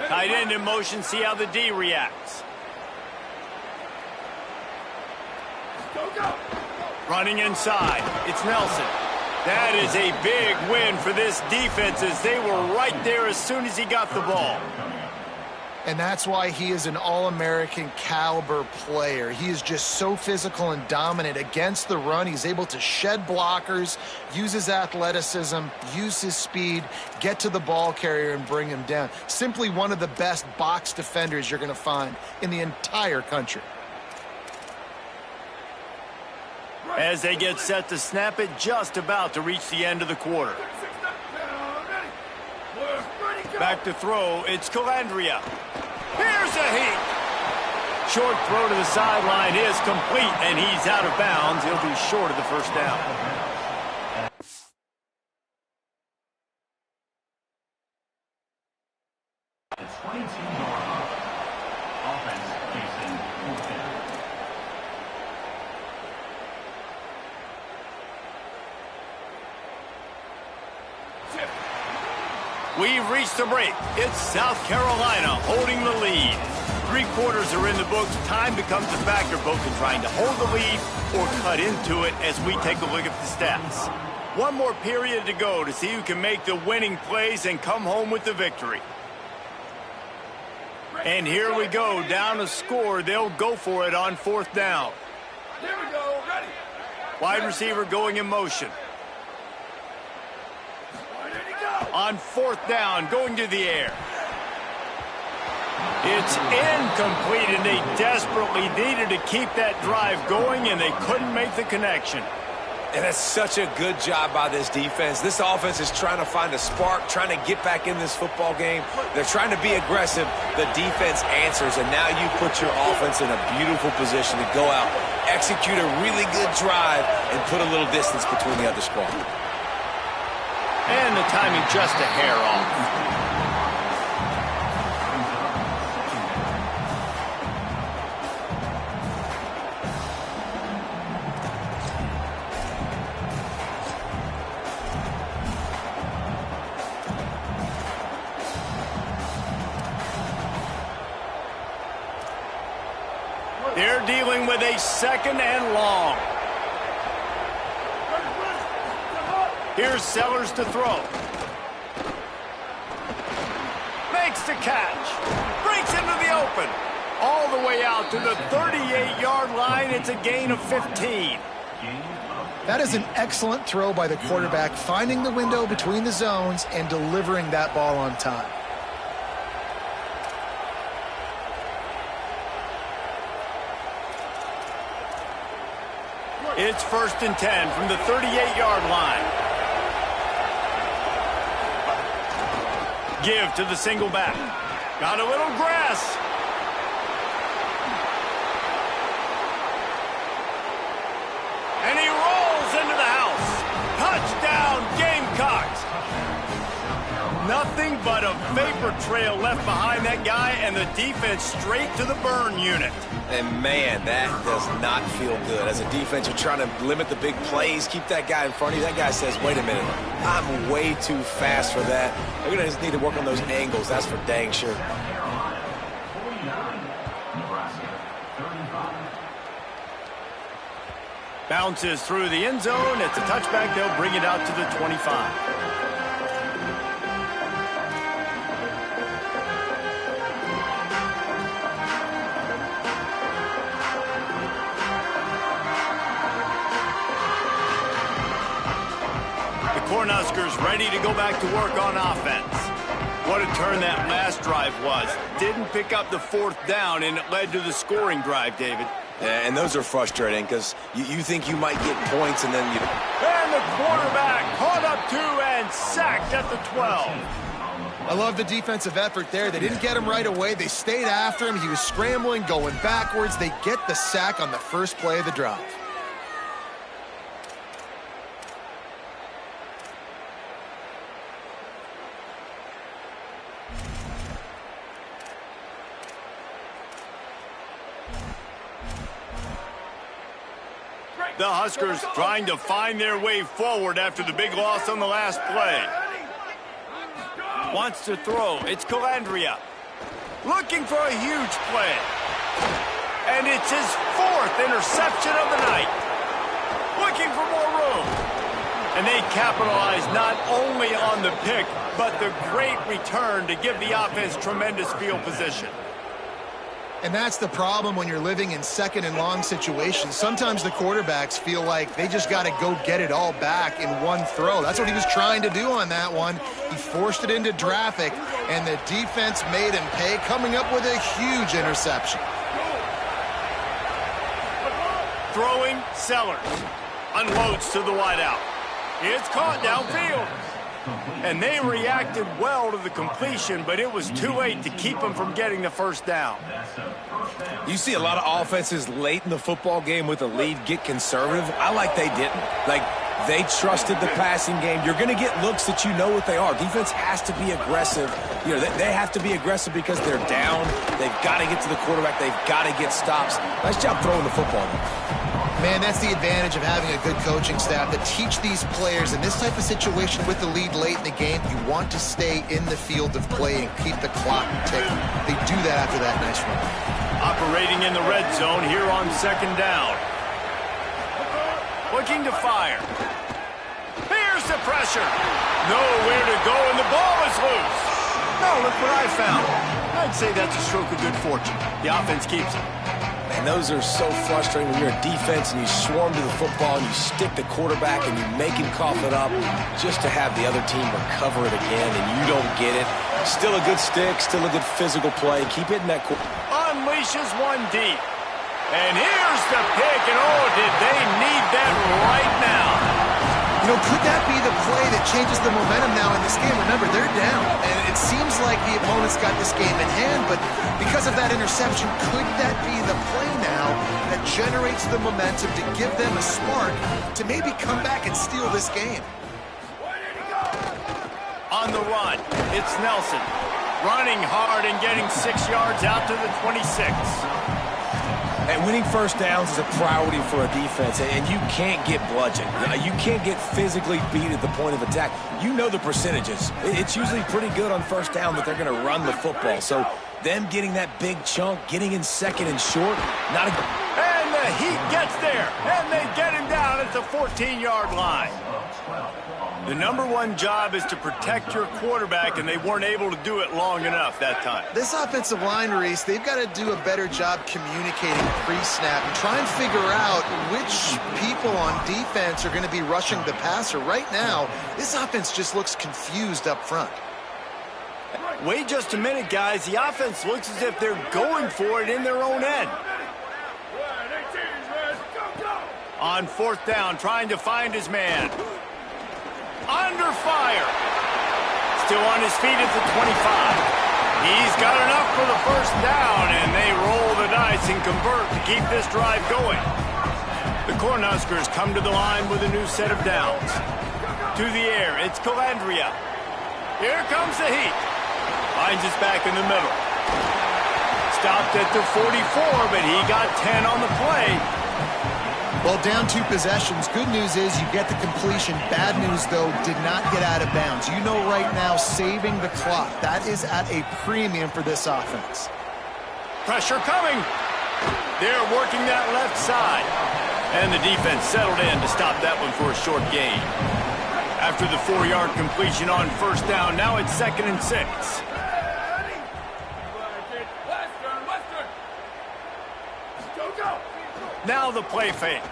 Tight end in motion, see how the D reacts. Running inside, it's Nelson. That is a big win for this defense as they were right there as soon as he got the ball. And that's why he is an All-American caliber player. He is just so physical and dominant against the run. He's able to shed blockers, use his athleticism, use his speed, get to the ball carrier and bring him down. Simply one of the best box defenders you're going to find in the entire country. As they get set to snap it, just about to reach the end of the quarter. Back to throw, it's Calandria. Here's a heat. Short throw to the sideline is complete, and he's out of bounds. He'll be short of the first down. We've reached the break. It's South Carolina holding the lead. 3 quarters are in the books. Time becomes a factor both in trying to hold the lead or cut into it as we take a look at the stats. One more period to go to see who can make the winning plays and come home with the victory. And here we go, down a score. They'll go for it on 4th down. Here we go, ready. Wide receiver going in motion. On 4th down, going to the air. It's incomplete, and they desperately needed to keep that drive going, and they couldn't make the connection. And that's such a good job by this defense. This offense is trying to find a spark, trying to get back in this football game. They're trying to be aggressive. The defense answers, and now you put your offense in a beautiful position to go out, execute a really good drive, and put a little distance between the other squad. And the timing just a hair off. They're dealing with a second and long. Here's Sellers to throw. Makes the catch. Breaks into the open. All the way out to the 38-yard line. It's a gain of 15. That is an excellent throw by the quarterback, finding the window between the zones and delivering that ball on time. It's 1st and 10 from the 38-yard line. Give to the single back. Got a little grass. And he rolls into the house. Touchdown, Gamecocks. Nothing but a vapor trail left behind that guy, and the defense straight to the burn unit. And, man, that does not feel good. As a defense, you're trying to limit the big plays, keep that guy in front of you. That guy says, wait a minute, I'm way too fast for that. They're going to just need to work on those angles. That's for dang sure. Bounces through the end zone. It's a touchback. They'll bring it out to the 25. Cornhuskers ready to go back to work on offense. What a turn that last drive was. Didn't pick up the 4th down, and it led to the scoring drive, David. Yeah, and those are frustrating because you think you might get points, and then you... And the quarterback caught up 2 and sacked at the 12. I love the defensive effort there. They didn't get him right away. They stayed after him. He was scrambling, going backwards. They get the sack on the first play of the drive. The Huskers trying to find their way forward after the big loss on the last play. Wants to throw. It's Calandria. Looking for a huge play. And it's his 4th interception of the night. Looking for more room. And they capitalize not only on the pick, but the great return to give the offense tremendous field position. And that's the problem when you're living in second and long situations. Sometimes the quarterbacks feel like they just got to go get it all back in one throw. That's what he was trying to do on that one. He forced it into traffic, and the defense made him pay, coming up with a huge interception. Throwing, Sellers. Unloads to the wideout. It's caught downfield. And they reacted well to the completion, but it was too late to keep them from getting the 1st down. You see a lot of offenses late in the football game with a lead get conservative. I like they didn't. Like, they trusted the passing game. You're going to get looks that you know what they are. Defense has to be aggressive. You know, they have to be aggressive because they're down. They've got to get to the quarterback. They've got to get stops. Nice job throwing the football. Man, that's the advantage of having a good coaching staff that teach these players in this type of situation with the lead late in the game. You want to stay in the field of play and keep the clock ticking. They do that after that nice run. Operating in the red zone here on 2nd down. Looking to fire. Here's the pressure. Nowhere to go, and the ball is loose. No, look what I found. I'd say that's a stroke of good fortune. The offense keeps it. And those are so frustrating when you're a defense and you swarm to the football and you stick the quarterback and you make him cough it up just to have the other team recover it again and you don't get it. Still a good stick, still a good physical play. Keep hitting that. Unleashes one deep. And here's the pick, and oh, did they need that right now. You know, could that be the play that changes the momentum now in this game? Remember, they're down, and it seems like the opponent's got this game in hand, but because of that interception, could that be the play now that generates the momentum to give them a spark to maybe come back and steal this game? On the run, it's Nelson. Running hard and getting 6 yards out to the 26. And winning first downs is a priority for a defense, and you can't get bludgeoned. You can't get physically beat at the point of attack. You know the percentages. It's usually pretty good on first down that they're going to run the football. So them getting that big chunk, getting in second and short, not a... And the Heat gets there, and they get him down at the 14-yard line. The #1 job is to protect your quarterback, and they weren't able to do it long enough that time. This offensive line, Reese, they've got to do a better job communicating pre-snap and try and figure out which people on defense are going to be rushing the passer. Right now, this offense just looks confused up front. Wait just a minute, guys. The offense looks as if they're going for it in their own end. On 4th down, trying to find his man. Under fire. Still on his feet at the 25. He's got enough for the first down, and they roll the dice and convert to keep this drive going. The Cornhuskers come to the line with a new set of downs. To the air, it's Calandria. Here comes the Heat. Finds us back in the middle. Stopped at the 44, but he got 10 on the play. Well, down 2 possessions. Good news is you get the completion. Bad news, though, did not get out of bounds. You know right now, saving the clock. That is at a premium for this offense. Pressure coming. They're working that left side. And the defense settled in to stop that one for a short gain. After the 4-yard completion on first down, now it's 2nd and 6. Now the play fake.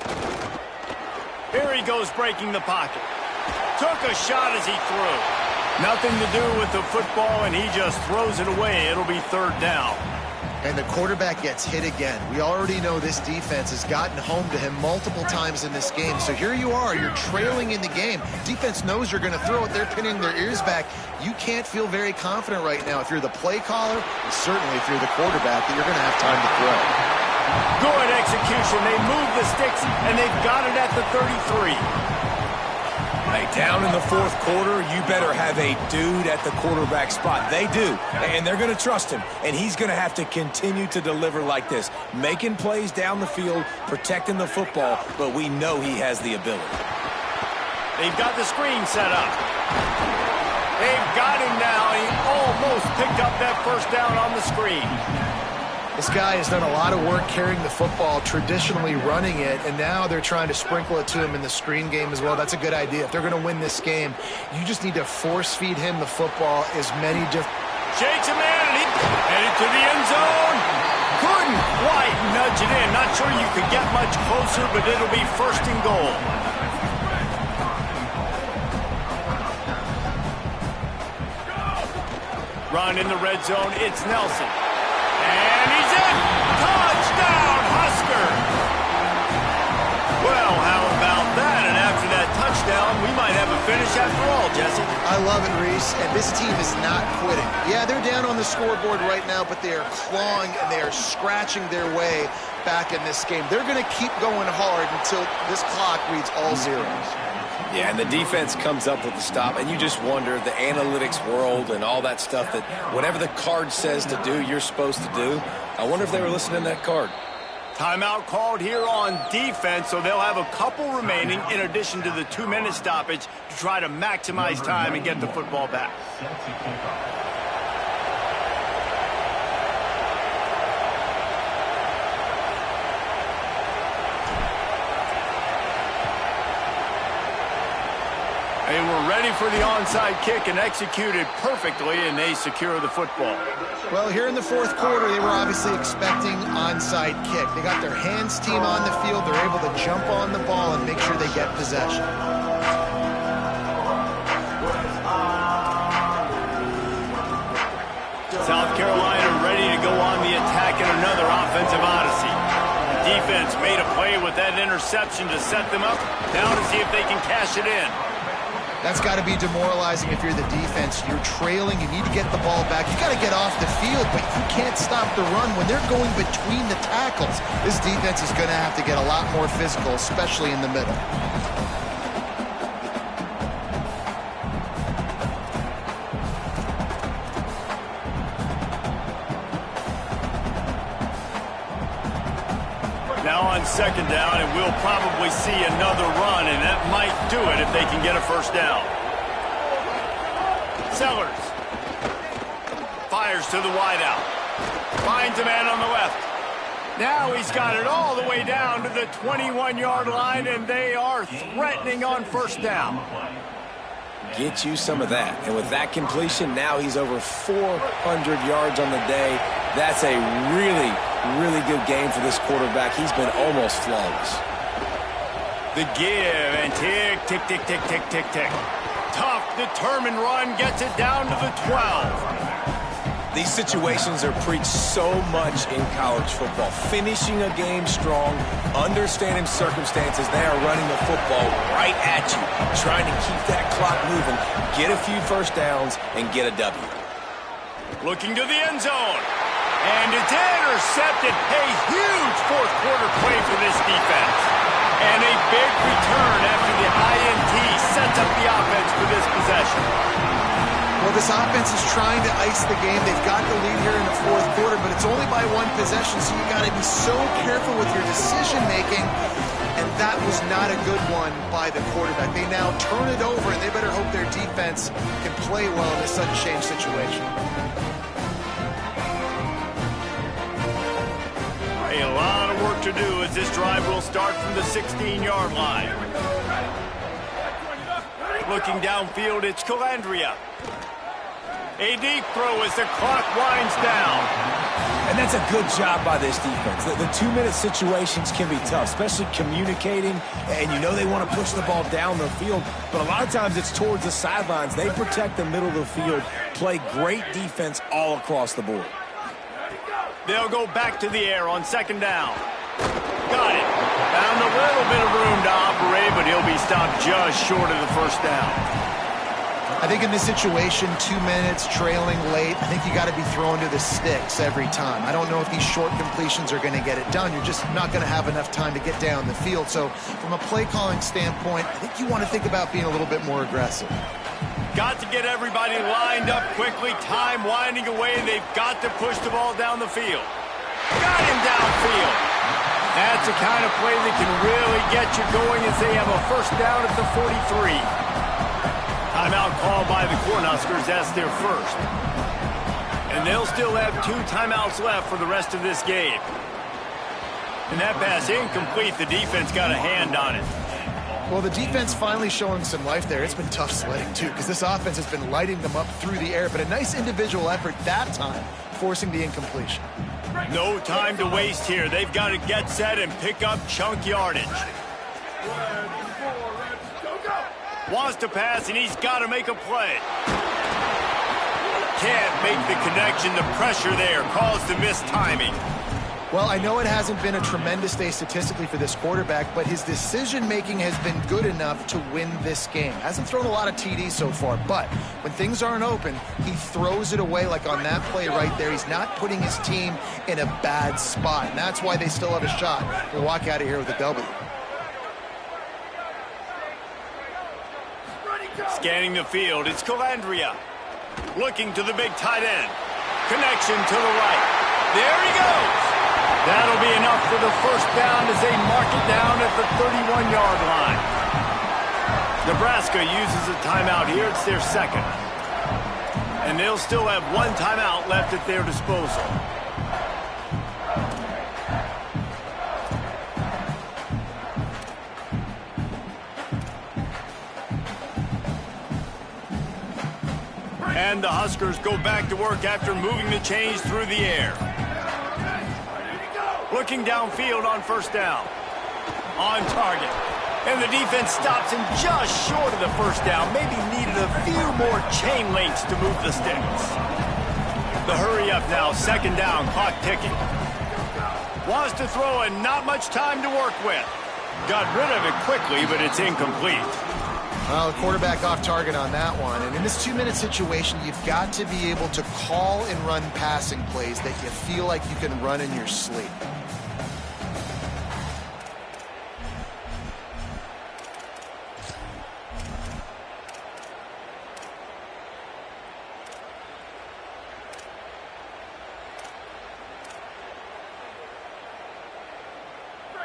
Here he goes breaking the pocket. Took a shot as he threw. Nothing to do with the football, and he just throws it away. It'll be 3rd down. And the quarterback gets hit again. We already know this defense has gotten home to him multiple times in this game. So here you are, you're trailing in the game. Defense knows you're going to throw it. They're pinning their ears back. You can't feel very confident right now if you're the play caller, and certainly if you're the quarterback, that you're going to have time to throw. Good execution. They move the sticks, and they've got it at the 33. Hey, down in the 4th quarter, you better have a dude at the quarterback spot. They do, and they're going to trust him, and he's going to have to continue to deliver like this, making plays down the field, protecting the football, but we know he has the ability. They've got the screen set up. They've got him now. He almost picked up that first down on the screen. This guy has done a lot of work carrying the football, traditionally running it, and now they're trying to sprinkle it to him in the screen game as well. That's a good idea. If they're going to win this game, you just need to force feed him the football as many different... Shakes a man, and he headed to the end zone. Couldn't quite nudge it in. Not sure you could get much closer, but it'll be 1st and goal. Run in the red zone. It's Nelson. And he's in! Touchdown, Husker! Well, how about that? And after that touchdown, we might have a finish after all, Jesse. I love it, Reese, and this team is not quitting. Yeah, they're down on the scoreboard right now, but they are clawing and they are scratching their way back in this game. They're going to keep going hard until this clock reads all zeros. Yeah, and the defense comes up with the stop, and you just wonder, the analytics world and all that stuff, that whatever the card says to do, you're supposed to do. I wonder if they were listening to that card. Timeout called here on defense, so they'll have a couple remaining in addition to the 2-minute stoppage to try to maximize time and get the football back. They were ready for the onside kick and executed perfectly, and they secure the football. Well, here in the 4th quarter, they were obviously expecting onside kick. They got their hands team on the field. They're able to jump on the ball and make sure they get possession. South Carolina ready to go on the attack in another offensive odyssey. Defense made a play with that interception to set them up. Now to see if they can cash it in. That's got to be demoralizing if you're the defense. You're trailing. You need to get the ball back. You got to get off the field, but you can't stop the run when they're going between the tackles. This defense is going to have to get a lot more physical, especially in the middle. Now on second down, and we'll probably see another run, and that might do it if they can get a first down. Sellers fires to the wideout. Finds a man on the left. Now he's got it all the way down to the 21-yard line, and they are threatening on first down. Get you some of that. And with that completion, now he's over 400 yards on the day. That's a really, really good game for this quarterback. He's been almost flawless. The give and tick, tick, tick, tick, tick, tick, tick. Tough, determined run gets it down to the 12. These situations are preached so much in college football. Finishing a game strong, understanding circumstances. They are running the football right at you, trying to keep that clock moving, get a few first downs, and get a W. Looking to the end zone. And it's intercepted. A huge fourth quarter play for this defense. And a big return after the INT sets up the offense for this possession. Well, this offense is trying to ice the game. They've got the lead here in the fourth quarter, but it's only by one possession, so you got to be so careful with your decision-making, and that was not a good one by the quarterback. They now turn it over, and they better hope their defense can play well in this sudden change situation. A lot of work to do as this drive will start from the 16-yard line. Looking downfield, it's Calandria. A deep throw as the clock winds down. And that's a good job by this defense. The 2-minute situations can be tough, especially communicating, and you know they want to push the ball down the field, but a lot of times it's towards the sidelines. They protect the middle of the field, play great defense all across the board. They'll go back to the air on second down. Got it. Found a little bit of room to operate, but he'll be stopped just short of the first down. I think in this situation, 2 minutes, trailing late, I think you got to be thrown to the sticks every time. I don't know if these short completions are going to get it done. You're just not going to have enough time to get down the field. So from a play calling standpoint, I think you want to think about being a little bit more aggressive. Got to get everybody lined up quickly. Time winding away. They've got to push the ball down the field. Got him downfield. That's the kind of play that can really get you going as they have a first down at the 43. Timeout called by the Cornhuskers. That's their first. And they'll still have 2 timeouts left for the rest of this game. And that pass incomplete. The defense got a hand on it. Well, the defense finally showing some life there. It's been tough sledding, too, because this offense has been lighting them up through the air. But a nice individual effort that time, forcing the incompletion. No time to waste here. They've got to get set and pick up chunk yardage. Wants to pass, and he's got to make a play. Can't make the connection. The pressure there caused the missed timing. Well, I know it hasn't been a tremendous day statistically for this quarterback, but his decision-making has been good enough to win this game. Hasn't thrown a lot of TDs so far, but when things aren't open, he throws it away like on that play right there. He's not putting his team in a bad spot, and that's why they still have a shot to walk out of here with a W. Scanning the field, it's Calandria. Looking to the big tight end. Connection to the right. There he goes. That'll be enough for the first down as they mark it down at the 31-yard line. Nebraska uses a timeout here. It's their second. And they'll still have 1 timeout left at their disposal. And the Huskers go back to work after moving the chains through the air. Looking downfield on first down. On target. And the defense stops him just short of the first down. Maybe needed a few more chain links to move the sticks. The hurry up now. Second down. Clock ticking. Wants to throw and not much time to work with. Got rid of it quickly, but it's incomplete. Well, the quarterback off target on that one. And in this 2-minute situation, you've got to be able to call and run passing plays that you feel like you can run in your sleep.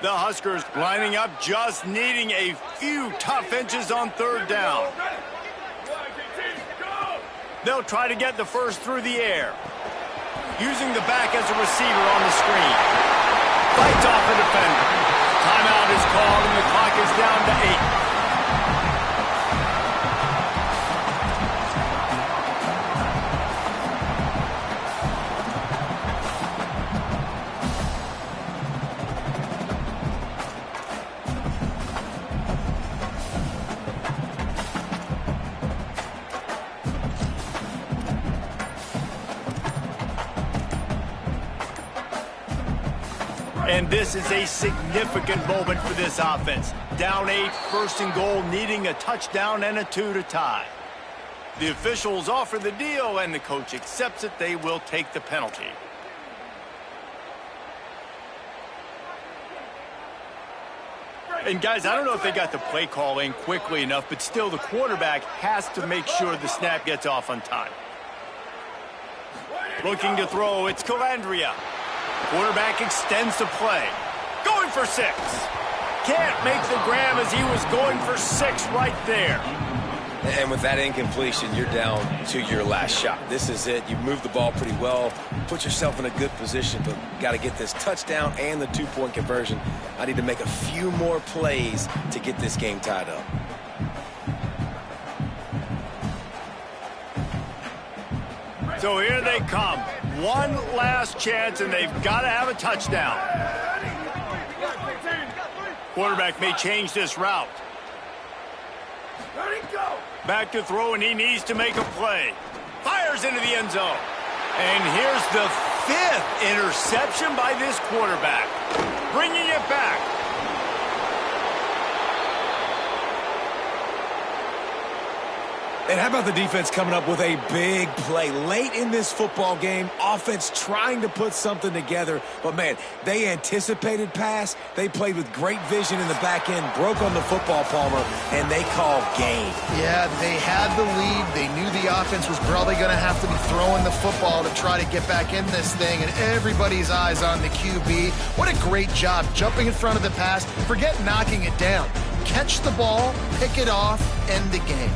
The Huskers lining up, just needing a few tough inches on third down. They'll try to get the first through the air. Using the back as a receiver on the screen. Fights off the defender. Timeout is called and the clock is down to 8. And this is a significant moment for this offense. Down 8, first and goal, needing a touchdown and a 2 to tie. The officials offer the deal, and the coach accepts it. They will take the penalty. And guys, I don't know if they got the play call in quickly enough, but still the quarterback has to make sure the snap gets off on time. Looking to throw, it's Calandria. Quarterback extends the play. Going for 6. Can't make the grab as he was going for 6 right there. And with that incompletion, you're down to your last shot. This is it. You moved the ball pretty well, put yourself in a good position, but got to get this touchdown and the 2-point conversion. I need to make a few more plays to get this game tied up. So here they come. One last chance, and they've got to have a touchdown. Quarterback may change this route. Back to throw, and he needs to make a play. Fires into the end zone. And here's the 5th interception by this quarterback. Bringing it back. And how about the defense coming up with a big play late in this football game? Offense trying to put something together. But, man, they anticipated pass. They played with great vision in the back end, broke on the football, Palmer, and they called game. Yeah, they had the lead. They knew the offense was probably going to have to be throwing the football to try to get back in this thing, and everybody's eyes on the QB. What a great job jumping in front of the pass. Forget knocking it down. Catch the ball, pick it off, end the game.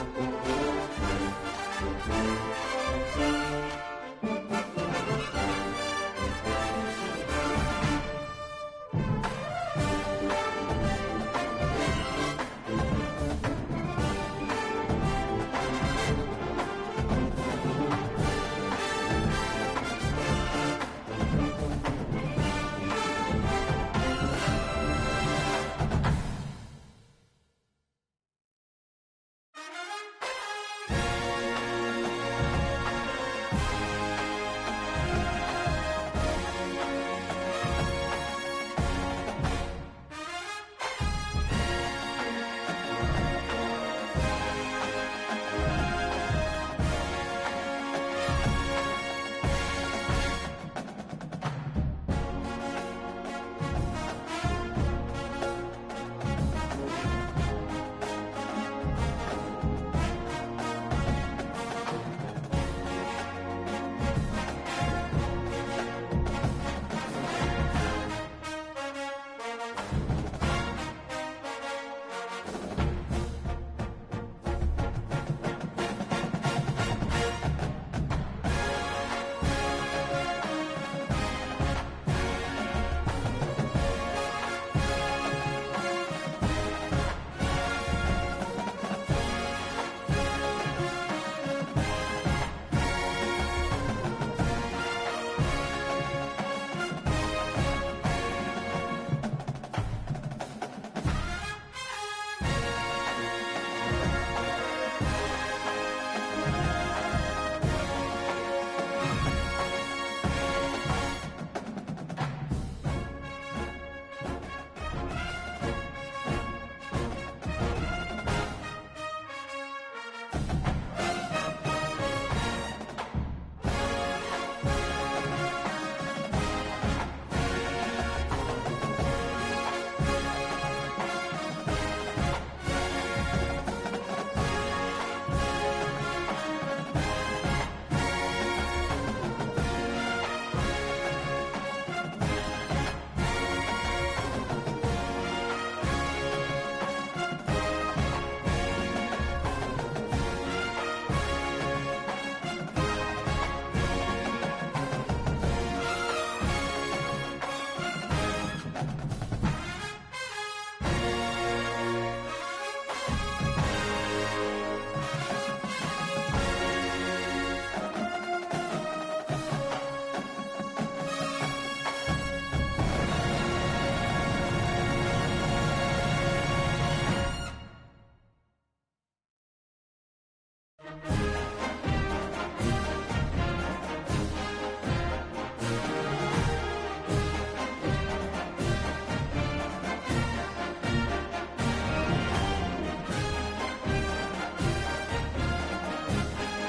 it.